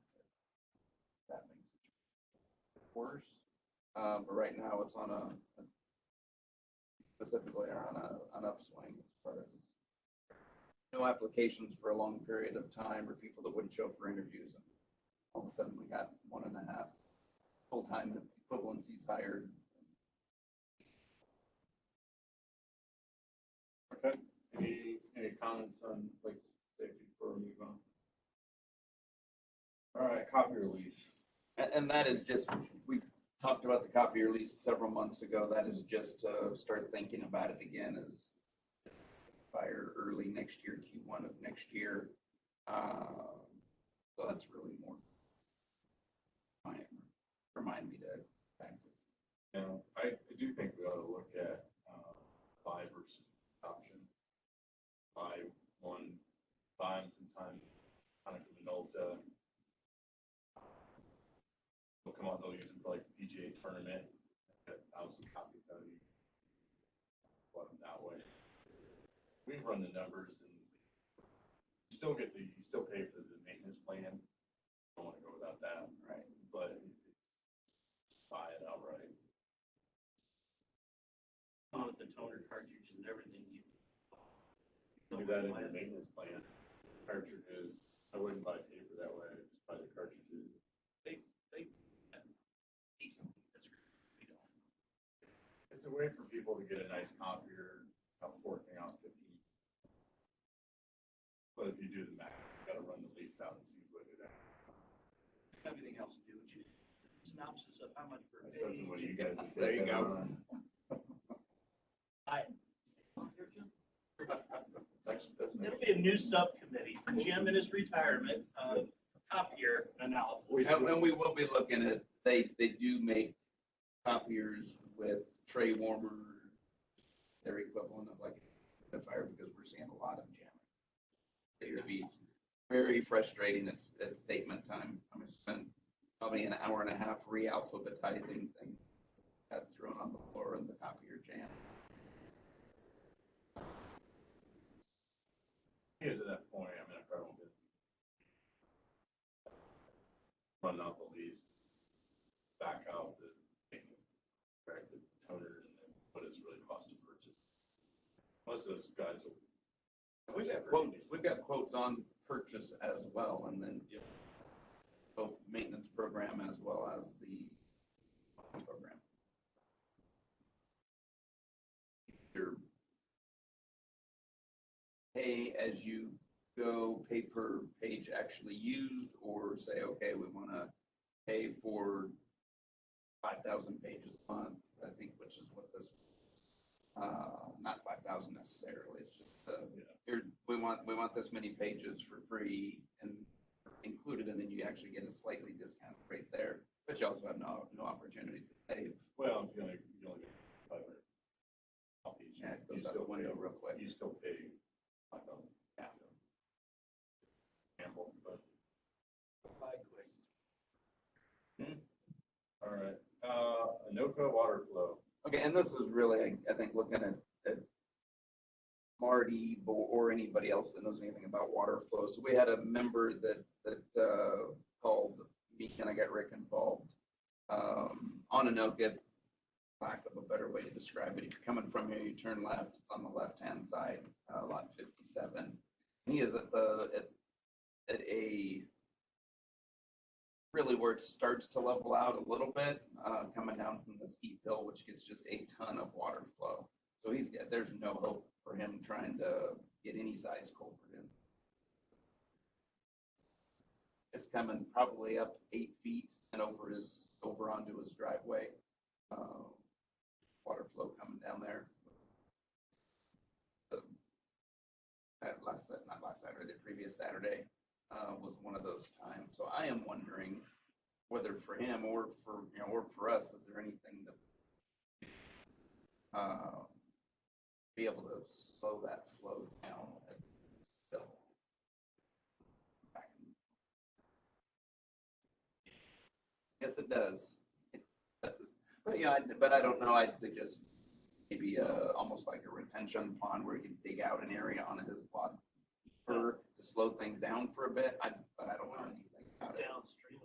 That makes it worse. But right now it's on specifically an upswing as far as no applications for a long period of time or people that wouldn't show up for interviews. And all of a sudden we got 1.5 full-time equivalencies hired. Okay, any comments on like safety before we move on? All right, copier lease. And that is just, we talked about the copier lease several months ago. That is just to start thinking about it again as by early next year, Q1 of next year. So that's really more remind me to back to. You know, I do think we ought to look at buy versus option. Buy one, buy them sometime, kind of Minolta. They'll come out, they'll use it for like the PGA tournament. Get 1,000 copies out of you. Bought them that way. We run the numbers and you still pay for the maintenance plan. Don't want to go without that. Right. But buy it outright. With the toner cartridges and everything, you Do that in your maintenance plan. Cartridges, I wouldn't buy paper that way, I'd just buy the cartridges. they decent. That's great. We don't. It's a way for people to get a nice copier, about 14 out 15. But if you do the math, you gotta run the lease out and see what it is. Everything else to do with you. Synopsis of how much per That's something page. what you guys would There you take go. on. It'll be a new subcommittee for Jim in his retirement, copier analysis. And we will be looking at, they do make copiers with tray warmer, their equivalent of like a fire, because we're seeing a lot of jamming. It would be very frustrating at statement time. I'm gonna spend probably an hour and a half re-alphabetizing things got thrown on the floor and the copier jam. Get to that point, I mean, I probably won't run out the lease, back out the maintenance, track the toner, and then what it's really cost to purchase. Most of those guys will. We've got quotes on purchase as well, and then both maintenance program as well as the program. Either pay as you go, pay per page actually used, or say, okay, we want to pay for 5,000 pages a month, I think, which is what this, not 5,000 necessarily, it's just, here, we want this many pages for free and included, and then you actually get a slightly discounted rate there, but you also have no opportunity to save. Well, you only get 500 copies. Yeah, it You goes out still the window pay- real quick. You still pay 5,000. Yeah. Gamble, but, Buy quick. all right, Anoka water flow. Okay, and this is really, I think, looking at Marty or anybody else that knows anything about water flow. So we had a member that called me, and I got Rick involved on Anoka. Lack of a better way to describe it. If you're coming from here, you turn left. It's on the left-hand side, lot 57. He is at a really where it starts to level out a little bit, coming down from the steep hill, which gets just a ton of water flow. So there's no hope for him trying to get any size culvert in. It's coming probably up 8 feet and over onto his driveway. Water flow coming down there. Not last Saturday, the previous Saturday was one of those times. So I am wondering whether for him or for us, is there anything to be able to slow that flow down? Still. Yes, it does. It does. But yeah, but I don't know. I'd suggest maybe almost like a retention pond where you can dig out an area on his lot to slow things down for a bit. But I don't know anything about it. Downstream.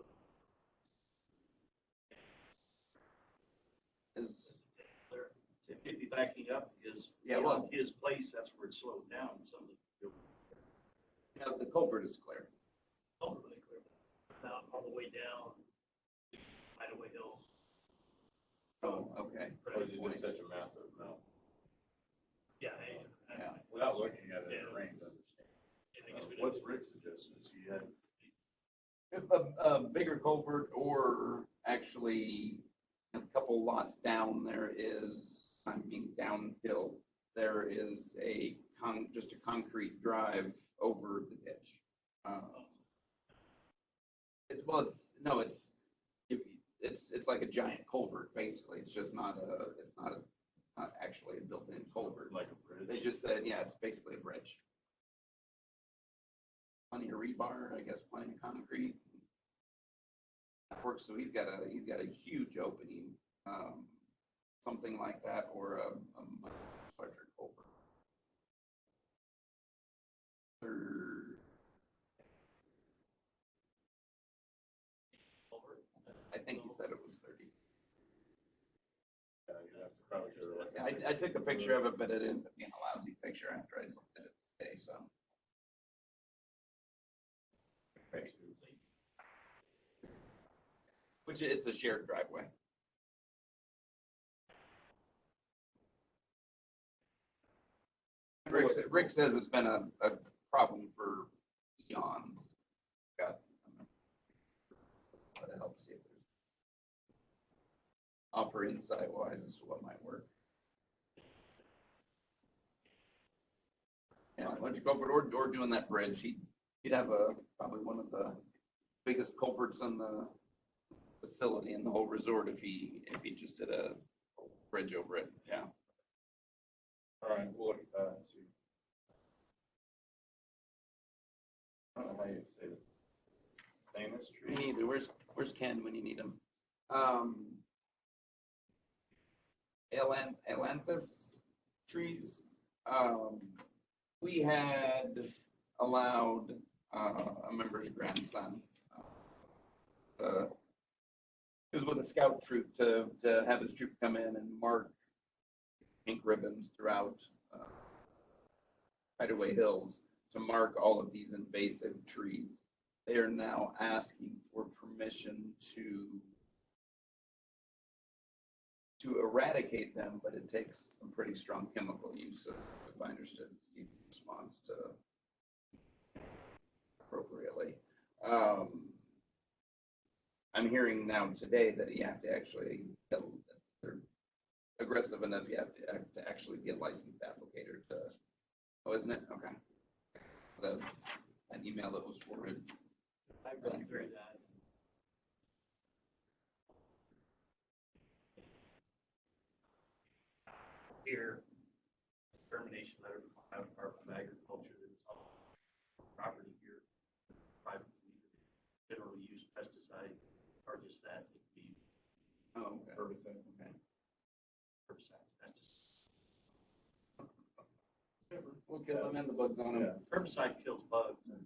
It'd be backing up because his place, that's where it slowed down. Some of The culvert is clear. all the way clear, down all the way down, Hideaway Hills. Oh, okay. Or is it just such a massive amount? Yeah. Yeah. Without looking at it, it Yeah. rains, understand. I guess we What's don't- Rick's suggestion? He had A bigger culvert, or actually a couple lots down there is, I mean, downhill, there is just a concrete drive over the ditch. It's like a giant culvert, basically. It's just not actually a built-in culvert. like a bridge. They just said, yeah, it's basically a bridge. Plenty of rebar, I guess, plenty of concrete. That works, so he's got a huge opening, something like that, or a much larger culvert. I think he said it was 30. You have to probably go to like a Yeah, I took a picture of it, but it ended up being a lousy picture after I looked at it today, so. Right. Which it's a shared driveway. Rick says it's been a problem for eons. Got, try to help see if there's offer insight wise as to what might work. Yeah, why don't you go over or doing that bridge? He'd have probably one of the biggest culverts in the facility in the whole resort if he just did a bridge over it. Yeah. All right, we'll look at that and see. I don't know how you say it. Famous Me tree. neither. Where's Ken when you need him? Atlantis Trees. We had allowed a member's grandson is with a scout troop to have his troop come in and mark pink ribbons throughout Hideaway Hills to mark all of these invasive trees. They are now asking for permission to eradicate them, but it takes some pretty strong chemical use, if I understood Steve's response to appropriately. I'm hearing now today that you have to actually, they're aggressive enough, you have to actually be a licensed applicator to, oh, isn't it? Okay. An email that was forwarded. I've read through that. Here, termination letter from Ohio Department of Agriculture that is all property here, private, generally use pesticide, or just that, it could be Oh, okay. Herbicide. Okay. herbicide, pesticide. We'll kill them and the bugs on them. Yeah. Herbicide kills bugs and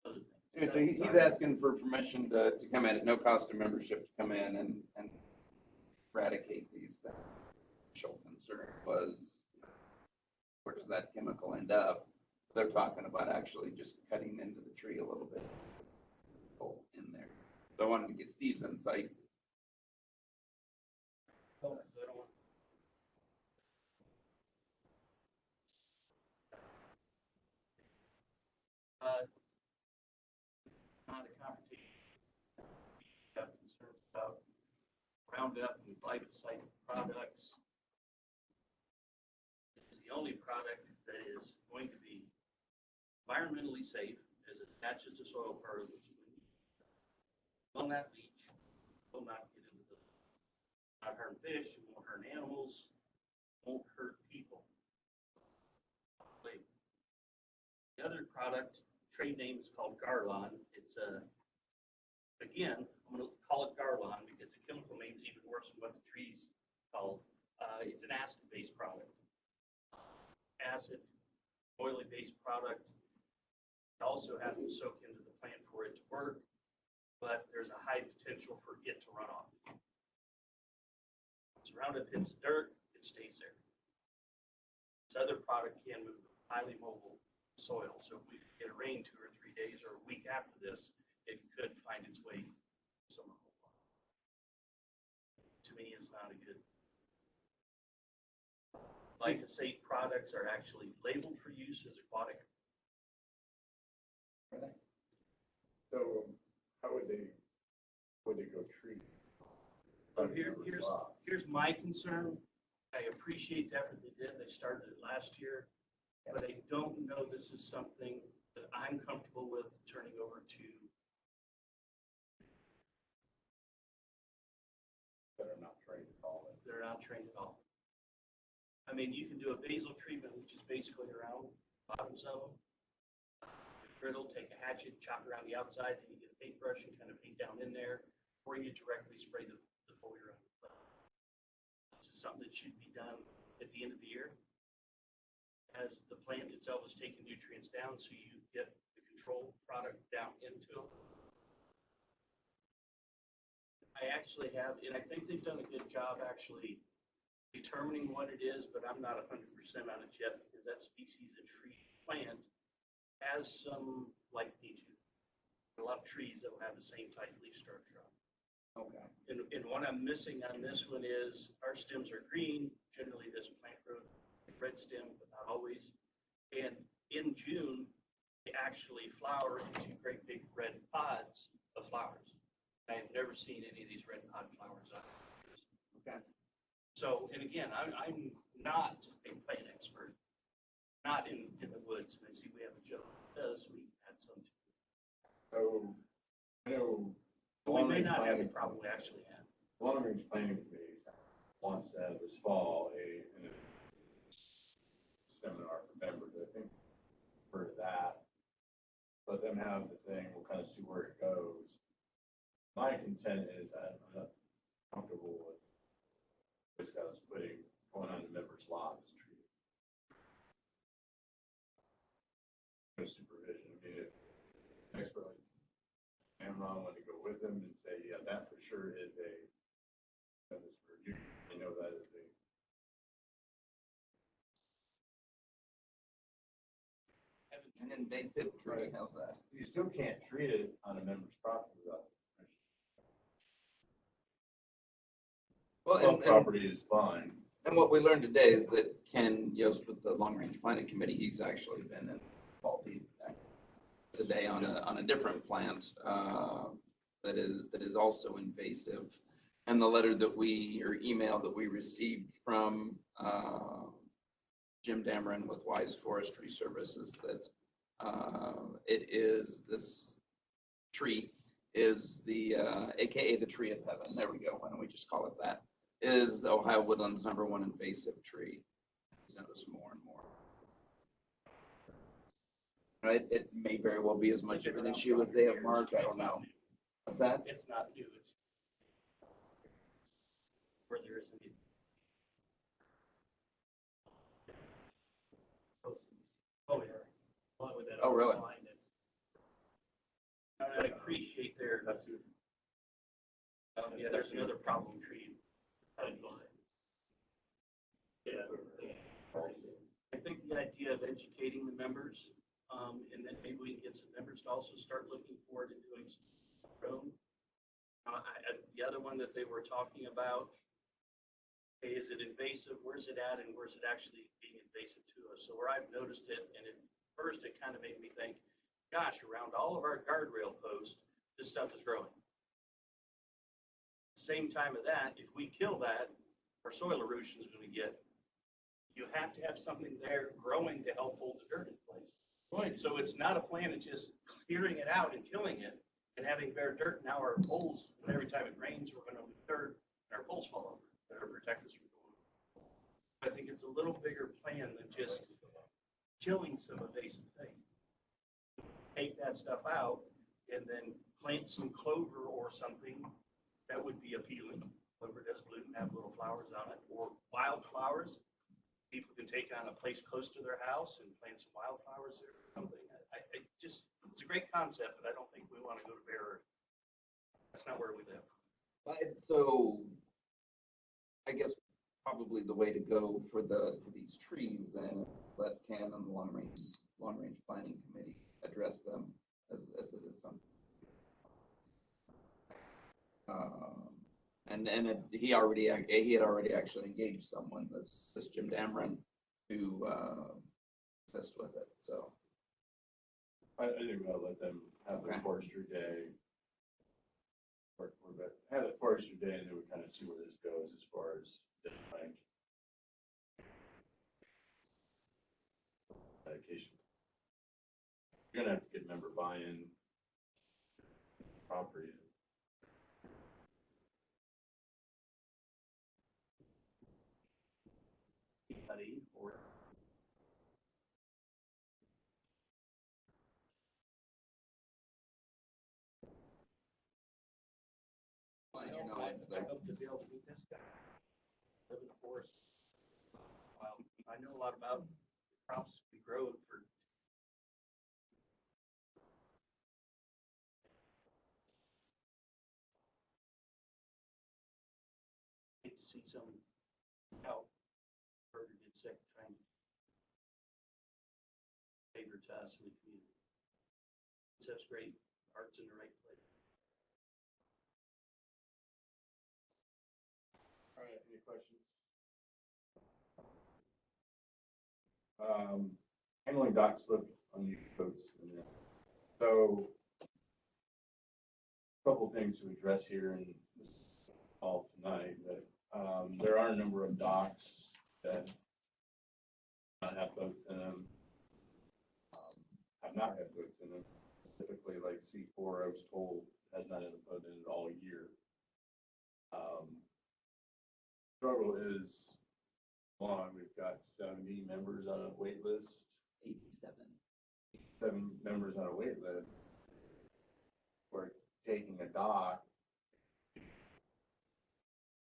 other things. Anyway, so he's asking for permission to come in at no cost of membership to come in and eradicate these things. Initial concern was, where does that chemical end up? They're talking about actually just cutting into the tree a little bit in there. So I wanted to get Steve's insight. So I don't want. Not a confrontation. We have concerns about Roundup and glyphosate products. It's the only product that is going to be environmentally safe as it attaches to soil particles. Will not leach, will not get into the, not harm fish, it won't hurt animals, won't hurt people. The other product, trade name is called Garlon. It's again, I'm going to call it Garlon because the chemical name is even worse than what the tree's called. It's an acid-based product. Acid, oily-based product. It also has to soak into the plant for it to work, but there's a high potential for it to run off. Once Roundup hits the dirt, it stays there. This other product can move highly mobile soil. So if we get a rain 2 or 3 days or a week after this, it could find its way somewhere. To me, it's not a good. Glyphosate products are actually labeled for use as aquatic. So how would they go treat? So here's my concern. I appreciate the effort they did. They started it last year. But I don't know this is something that I'm comfortable with turning over to. That are not trained at all. They're not trained at all. I mean, you can do a basal treatment, which is basically around the bottoms of them. Brittle, take a hatchet, chop around the outside, then you get a paintbrush and kind of paint down in there, or you directly spray the foliar on the plant. This is something that should be done at the end of the year, as the plant itself is taking nutrients down, so you get the control product down into it. I actually have, and I think they've done a good job actually determining what it is, but I'm not 100% on it yet because that species of tree plant has some like nature. A lot of trees that will have the same type leaf structure. Okay. And what I'm missing on this one is our stems are green. Generally, this plant grows red stem, but not always. And in June, they actually flower into great big red pods of flowers. I have never seen any of these red pod flowers on trees. Okay. So, and again, I'm not a plant expert, not in the woods. And I see we have a Joe that does, we had some. So, I know. We may not have the problem we actually have. The Long Range Planning Committee wants to have this fall a seminar for members. I think for that, let them have the thing. We'll kind of see where it goes. My content is I'm not comfortable with this guy's going on to members' lots. No supervision. I mean, if an expert like Amron wanted to go with him and say, yeah, that for sure is that is for you. I know that is An invasive tree, how's that? you still can't treat it on a member's property without permission. Well, Property is fine. and what we learned today is that Ken Yost with the Long Range Planning Committee, he's actually been involved today on a different plant that is also invasive. And the letter that or email that we received from Jim Dameron with Wise Forestry Services that it is this tree is the AKA the tree of heaven. There we go. Why don't we just call it that? Is Ohio Woodlands #1 invasive tree. He's noticed more and more. Right? It may very well be as much of an issue as they have marked. I don't know. What's that? It's not new. It's where there isn't. Oh, yeah. Along with that. Oh, really? Line that's- I appreciate their. That's it. Yeah, there's another problem tree. Yeah. I think the idea of educating the members, and then maybe we can get some members to also start looking forward and doing some of their own The other one that they were talking about, hey, is it invasive? Where's it at? And where's it actually being invasive to us? So where I've noticed it, and at first it kind of made me think, gosh, around all of our guardrail posts, this stuff is growing. Same time of that, if we kill that, our soil erosion is going to get, you have to have something there growing to help hold the dirt in place. Right. So it's not a plan of just clearing it out and killing it and having bare dirt. Now our poles, and every time it rains, we're going to lose dirt and our poles fall over. That'll protect us from going. I think it's a little bigger plan than just killing some invasive thing. Take that stuff out and then plant some clover or something that would be appealing. Clover does bloom, have little flowers on it, or wildflowers. People can take on a place close to their house and plant some wildflowers there or something. It's a great concept, but I don't think we want to go to bare earth. That's not where we live. So I guess probably the way to go for these trees then, let Ken and the long range planning committee address them as it is something. He had already actually engaged someone, this Jim Dameron, to assist with it. So I think we'll let them have their Okay. forestry day. Have the forestry day, and then we kind of see where this goes as far as deadline. Dedication. You're gonna have to get member buy-in. Property. Anybody or Fine, your I knowledge there. hope to be able to meet this guy. Live in the forest. I know a lot about crops we grow for. Hate to see some cow bird get sick trying to favor to us in the community. That's great. Art's in the right place. All right, any questions? Handling dock slip on new boats. So, a couple things to address here in this call tonight, but there are a number of docks that do not have boats in them, have not had boats in them. Specifically, like C4, I was told, has not had a boat in it all year. Struggle is long. We've got 70 members on a wait list. 87. 7 members on a wait list. We're taking a dock.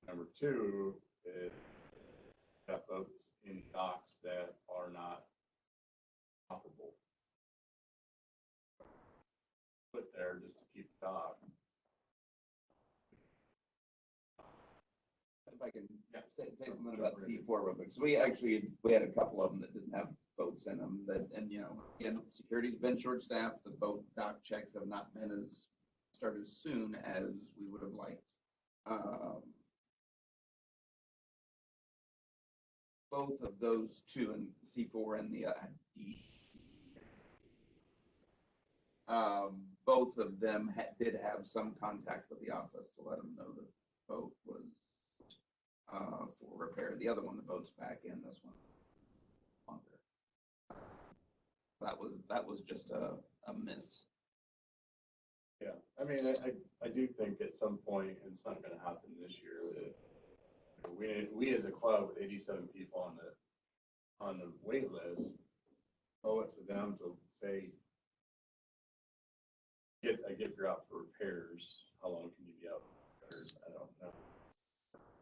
Number 2 is got boats in docks that are not operable. Put there just to keep the dock. If I can Yeah. say something about C4 real quick. So we had a couple of them that didn't have boats in them and again, security's been short-staffed. The boat dock checks have not been as started as soon as we would have liked. Both of those two, and C4 and the D, both of them did have some contact with the office to let them know the boat was for repair. The other one, the boat's back in. This one, longer. That was just a miss. Yeah, I mean, I do think at some point, and it's not gonna happen this year, that we as a club with 87 people on the wait list, owe it to them to say, I get you're out for repairs, how long can you be out for repairs? I don't know.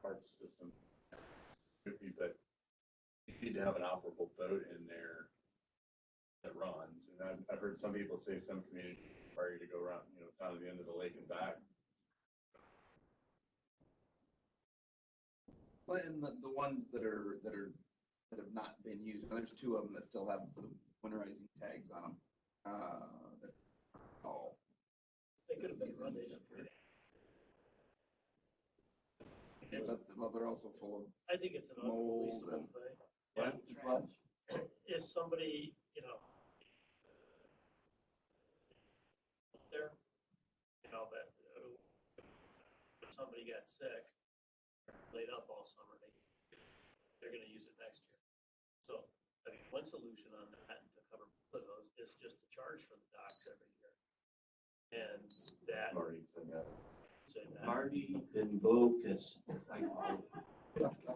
Parts system could be, but you need to have an operable boat in there that runs. And I've heard some people say some communities require you to go around, down to the end of the lake and back. But in the ones that have not been used, and there's 2 of them that still have the winterizing tags on them. That all They could have been running up here. Well, they're also full of I think it's an mold unreleasable and- thing. What? Yeah. If somebody, there, that, if somebody got sick, laid up all summer, they're gonna use it next year. So, I mean, one solution on that to cover both of those is just to charge for the docks every year. And that, Marty said that. Marty and Bo, because I call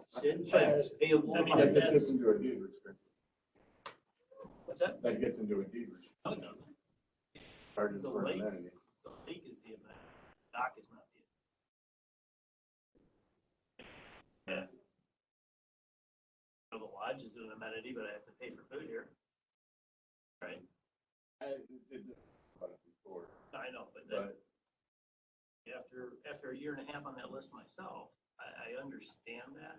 send checks payable. I mean, That if gets that's, into a deed restriction. what's that? That gets into a deed restriction. No, it doesn't. Charges The for an lake. amenity. The lake is the amount, dock is not the. Yeah. The lodge is an amenity, but I have to pay for food here. Right, I did this about it before, I know, but then, but after a year and a half on that list myself, I understand that.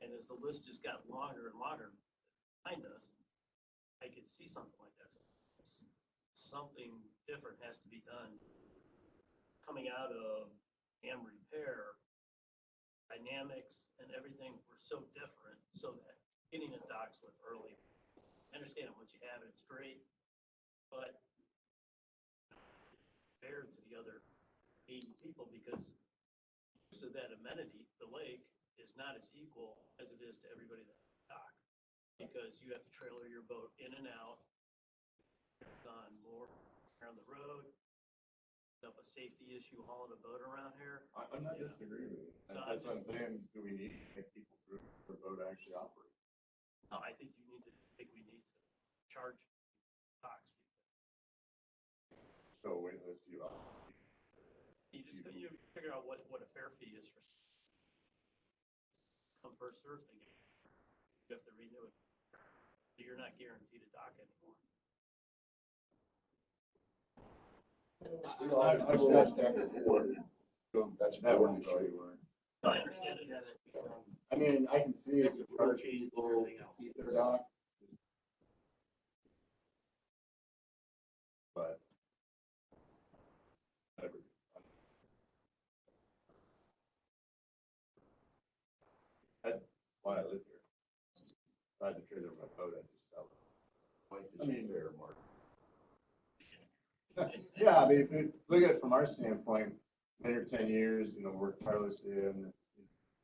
And as the list just got longer and longer behind us, I could see something like that. Something different has to be done. Coming out of dam repair, dynamics and everything were so different, so that getting a dock slip early, I understand once you have it, it's great, but fair to the other 80 people, because use of that amenity, the lake, is not as equal as it is to everybody that dock. Because you have to trailer your boat in and out, on more around the road, up a safety issue hauling a boat around here. I'm not Yeah. disagreeing with you. So That's what I'm saying, do we need to make people prove the boat actually operates? No, I think we need to charge docks. So wait, let's do, You figure out what a fair fee is for come first served thing. You have to renew it. So you're not guaranteed a dock anymore. I discussed that before. That's a that board won't go issue. anywhere. I understand it. I mean, I can see it's It's a charge approaching people everything else. keep their dock. But. Whatever. That's why I live here. If I had to trailer my boat, I'd just sell it. Like I this mean- fair, Mark. Yeah, I mean, if you look at it from our standpoint, 10 or 10 years, work tirelessly in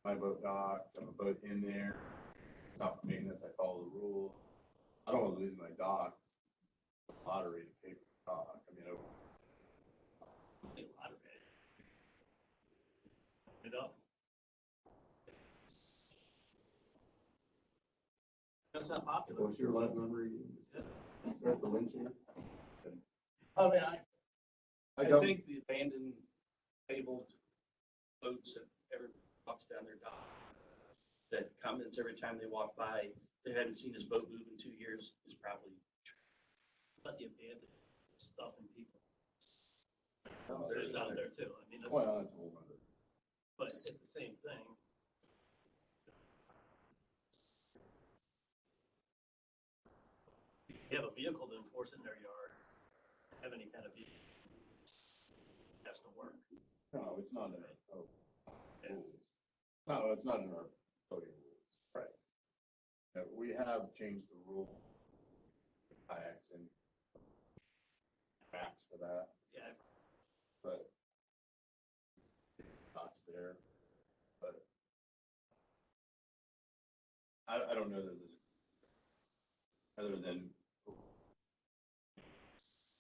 my boat dock, have a boat in there. It's not for maintenance, I follow the rules. I don't want to lose my dock. Lottery to pay for the dock. I mean, A lot of it. It up. That's not popular. what's your lot number? You start the windshield? I mean, I don't- think the abandoned, fabled boats that everybody walks down their dock, that comments every time they walk by, they haven't seen this boat move in 2 years, is probably true. But the abandoned stuff and people. Oh, There's out there too. I mean, it's, Well, that's a whole nother. but it's the same thing. You have a vehicle to enforce it in their yard, have any kind of vehicle. Has to work. No, it's not in our code. Yeah. rules. No, it's not in our coding rules. Right. We have changed the rule. Kayaks and backs for that, Yeah, but docks there, but I don't know that this, other than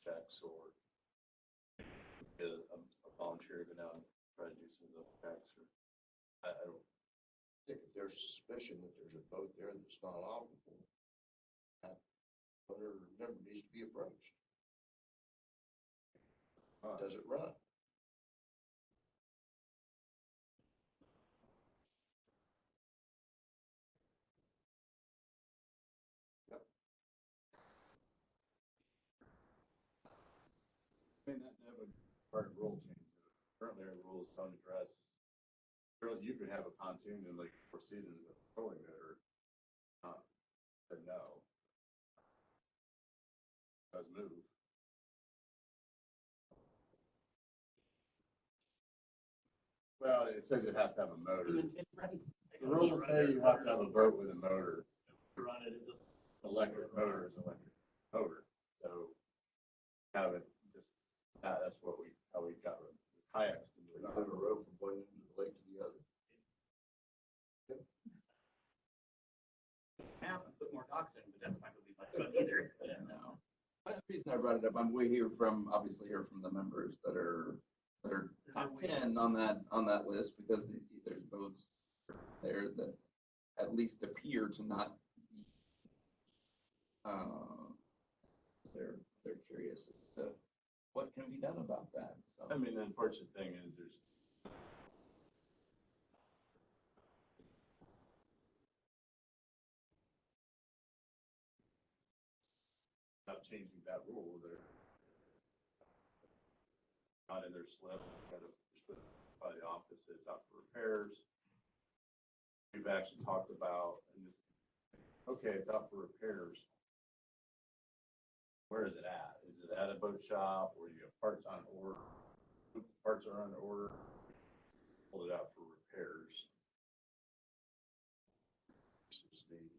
checks or a volunteer go down and try to do some of those checks, or I don't. I think if there's suspicion that there's a boat there that's not operable, that owner member needs to be approached. Does it run? I mean, that would part of rule change. Currently, our rules don't address, you could have a pontoon in like 4 seasons with a trolling motor. Said no. Does move. Well, it says it has to have a motor. Right. The rules say you have to have a boat with a motor. Run it, it just. Electric motor is electric motor, so have it just, that's what how we got rid of kayaks. to do We're it. not on a road from one end of the lake to the other. Half and put more docks in, but that's not gonna be much fun either. No. The reason I brought it up, we obviously hear from the members that are top 10 on that list because they see there's boats there that at least appear to not be, they're curious as to what can be done about that. So I mean, the unfortunate thing is there's not changing that rule, they're not in their slip, kind of split by the office, it's out for repairs. We've actually talked about, and this, okay, it's out for repairs. Where is it at? Is it at a boat shop or you have parts on order? Parts are on order, pull it out for repairs. Just need-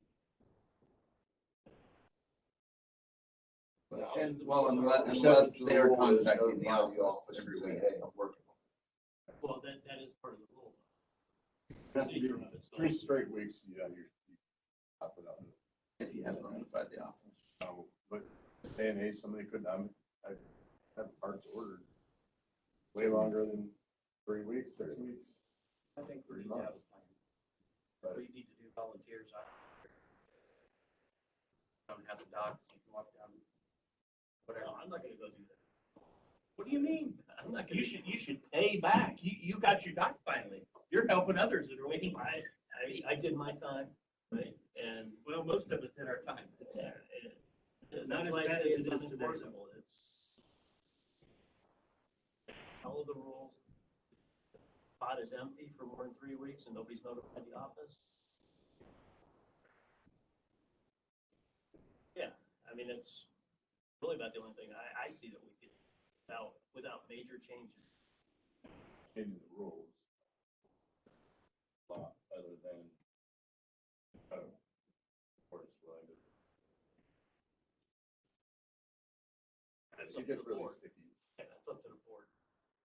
and well, unless Exception to the they're rule is contacting the notify office every saying, week. hey, I'm working. Well, that is part of the rule. You have to do 3 straight weeks, you top it up. If you have notified the office. But day and age, somebody could, I have parts ordered way longer than 3 weeks, 6 weeks. I think we 3 need to have months. a plan. But We need to do volunteers. Don't have the docs, you can walk down. Whatever, I'm not gonna go do that. What do you mean? I'm not gonna. You should pay back. You got your doc finally. You're helping others that are waiting. I did my time, right? And, well, most of us did our time. It's not as bad as it is today. It's follow the rules. Spot is empty for more than 3 weeks and nobody's notified the office. Yeah, I mean, it's really about the only thing I see that we could, without major changes. in the rules. Lot other than, of course, willing to. That's It up to gets the really board. sticky. Yeah, that's up to the board.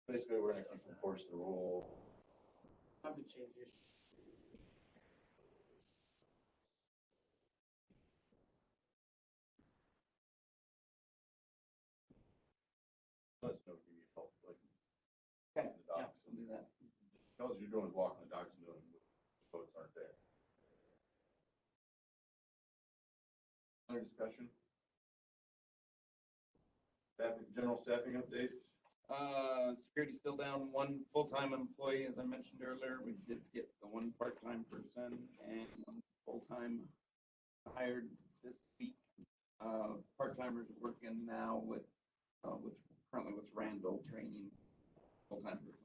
Basically, we're gonna keep enforcing the rule. Probably change this. Let us know if you need help, like. Okay, the yeah, docks. we'll do that. All you're doing is walking the docks and doing, boats aren't there. Other discussion? General staffing updates? Security's still down 1 full-time employee, as I mentioned earlier. We did get the 1 part-time person and 1 full-time hired this week. Part-timers working now currently with Randall training full-time person.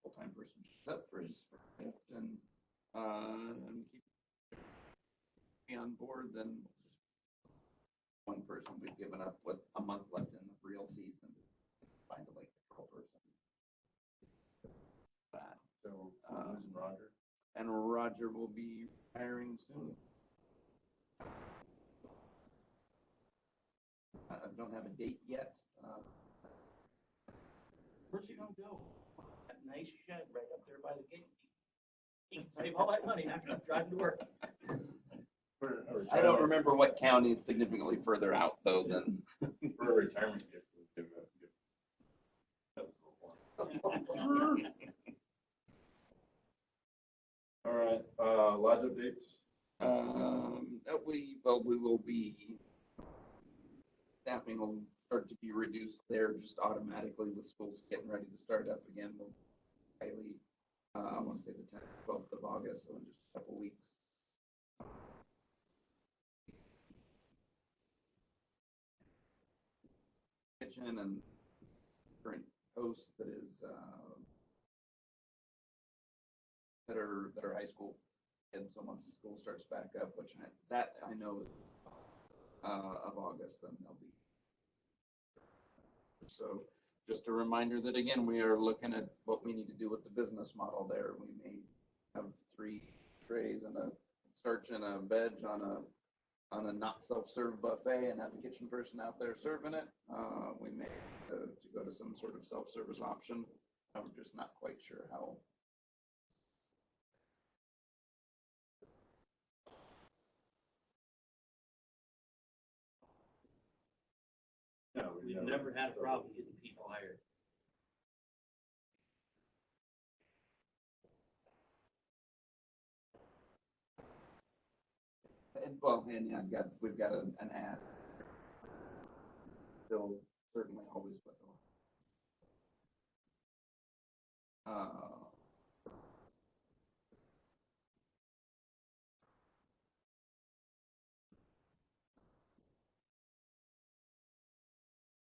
Full-time person shows up for his shift and keep me on board, then one person. We've given up with a month left in the real season. Find a lake control person. That. So, losing Roger? And Roger will be hiring soon. I don't have a date yet. Where's he gonna go? That nice shed right up there by the gate. He can save all that money, not gonna drive to work. I don't remember what county. It's significantly further out though than. For a retirement gift, we'll give that gift. That was a little one. All right, lodge updates? We will be, staffing will start to be reduced there just automatically with schools getting ready to start up again. We'll highly, I want to say the 10th, 12th of August, so in just a couple weeks. Kitchen and current host that is, that are high school. And so once school starts back up, which I know of August, then they'll be. So just a reminder that again, we are looking at what we need to do with the business model there. We may have 3 trays and a starch and a veg on a not self-serve buffet and have a kitchen person out there serving it. We may to go to some sort of self-service option. I'm just not quite sure how. No, We've never had a problem getting people hired. Well, and yeah, we've got an ad. Still certainly always put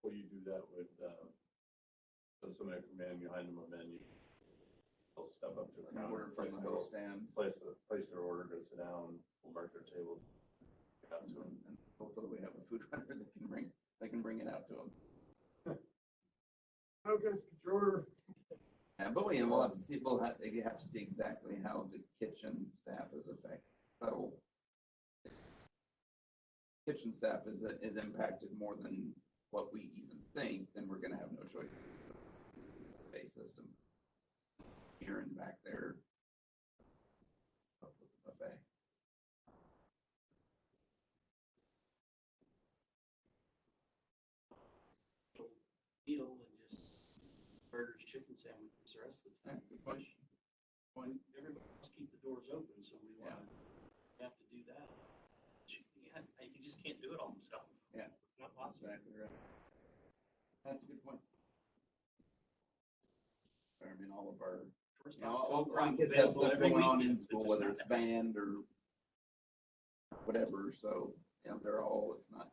Will you do that with, so somebody come in behind them a menu, they'll step up to the an counter, order from the host stand. place their order, go sit down, we'll mark their table, get out to them. And hopefully we have a food runner that can bring it out to them. Okay, get your order. Yeah, but we'll have to see, you have to see exactly how the kitchen staff is affected. So kitchen staff is impacted more than what we even think, then we're gonna have no choice. Pay system. Here and back there. Up with the buffet. Meal and just burgers, chicken sandwiches, the rest of the time. Good question. Everybody wants to keep the doors open, so we want to have to do that. You just can't do it all themselves. Yeah. It's not possible. Exactly right. That's a good point. I mean, all of our, First you know, off, all food our crop kids have available stuff every going on weekend, in but school, just whether not it's that bad. band or whatever, so, you know, they're all, it's not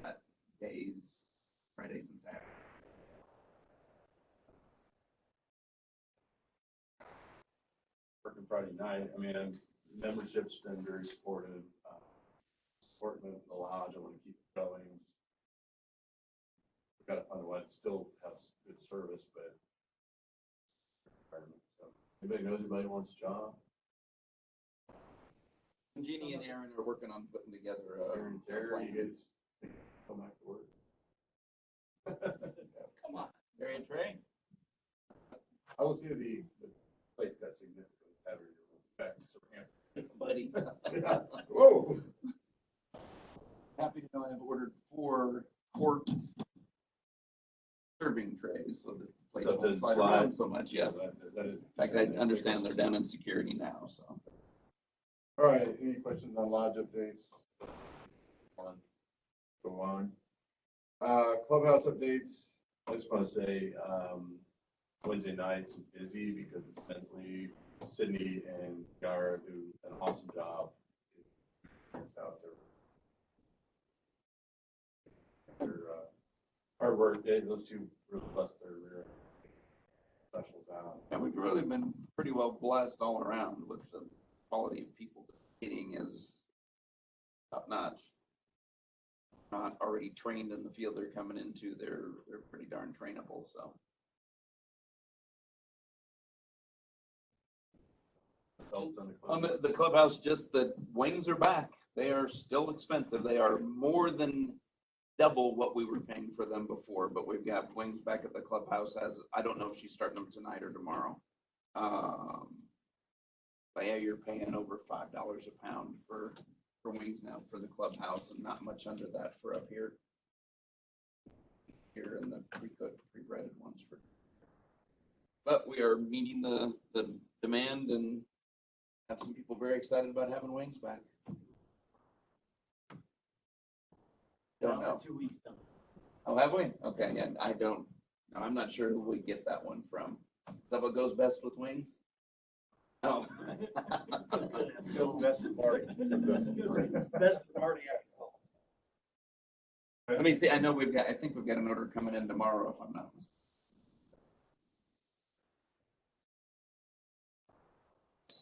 got days, Fridays and Saturdays. Working Friday night, I mean, membership's been very supportive, supporting the lodge, I want to keep it going. We've got to find a way to still have good service, but so, anybody knows anybody wants a job? Jeannie and Aaron are working on putting together Aaron, a Terry, plan. you guys come back to work. Come on, Terry and Trey. I will see the place got significantly better effects. Buddy. Whoa. Happy to know I've ordered 4 quart serving trays, so the place So it won't doesn't slide around slide? so much, yes. That is. In fact, I understand they're down in security now, so. All right, any questions on lodge updates? Go on. Clubhouse updates, I just want to say, Wednesday night's busy because it's essentially Sydney and Gara do an awesome job. It's out there. Their hard work, those two really blessed their rear specials out. And we've really been pretty well blessed all around with the quality of people getting is top notch. Not already trained in the field they're coming into, they're pretty darn trainable, so. Belts on the On club. the clubhouse, just the wings are back. They are still expensive. They are more than double what we were paying for them before, but we've got wings back at the clubhouse as, I don't know if she's starting them tonight or tomorrow. But yeah, you're paying over $5 a pound for wings now for the clubhouse and not much under that for up here. Here in the pre-cooked, pre-breaded ones for. But we are meeting the demand and have some people very excited about having wings back. Don't know. 2 weeks done. Oh, have we? Okay, yeah, I don't, no, I'm not sure who we get that one from. Is that what goes best with wings? Oh. Goes best for party. Best party after all. Let me see, I think we've got an order coming in tomorrow if I'm not mistaken.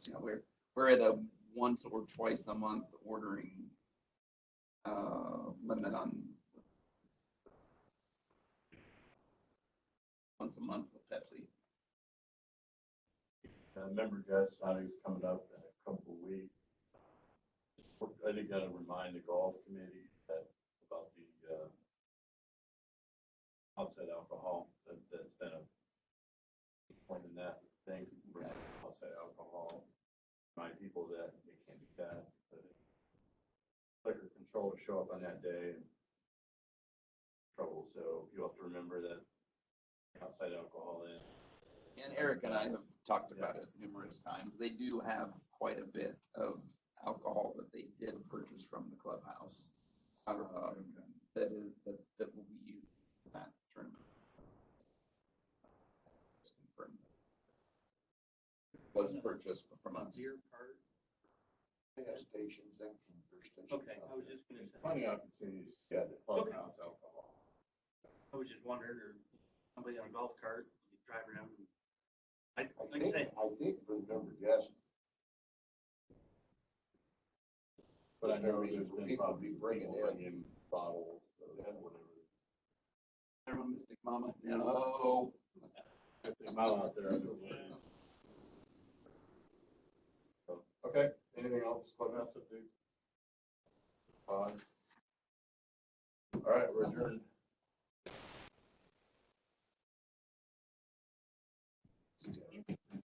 You know, we're at a once or twice a month ordering limit on once a month with Pepsi. Member guest outing's coming up in a couple of weeks. I think gotta remind the golf committee that about the, outside alcohol, that's been a point in that thing, for outside alcohol. Remind people that they can't do that, but liquor control will show up on that day and trouble, so you'll have to remember that outside alcohol in. And Eric and I have talked about it numerous times. They do have quite a bit of alcohol that they did purchase from the clubhouse. That will be used for that tournament. It's confirmed. Was purchased from us. Beer cart. Gas stations, them from their stations. Okay, I was just gonna say, Plenty of opportunities. Yeah, Clubhouse alcohol. I was just wondering, or somebody on a golf cart, you drive around and, like I I say, think for the member guests, But I There's no know reason there's for been people to probably be bringing people in. bringing bottles, Yeah. whatever. Everyone, Mystic Mama. No. If they mount out there, otherwise. So, okay, anything else, clubhouse updates? All right, we're adjourned.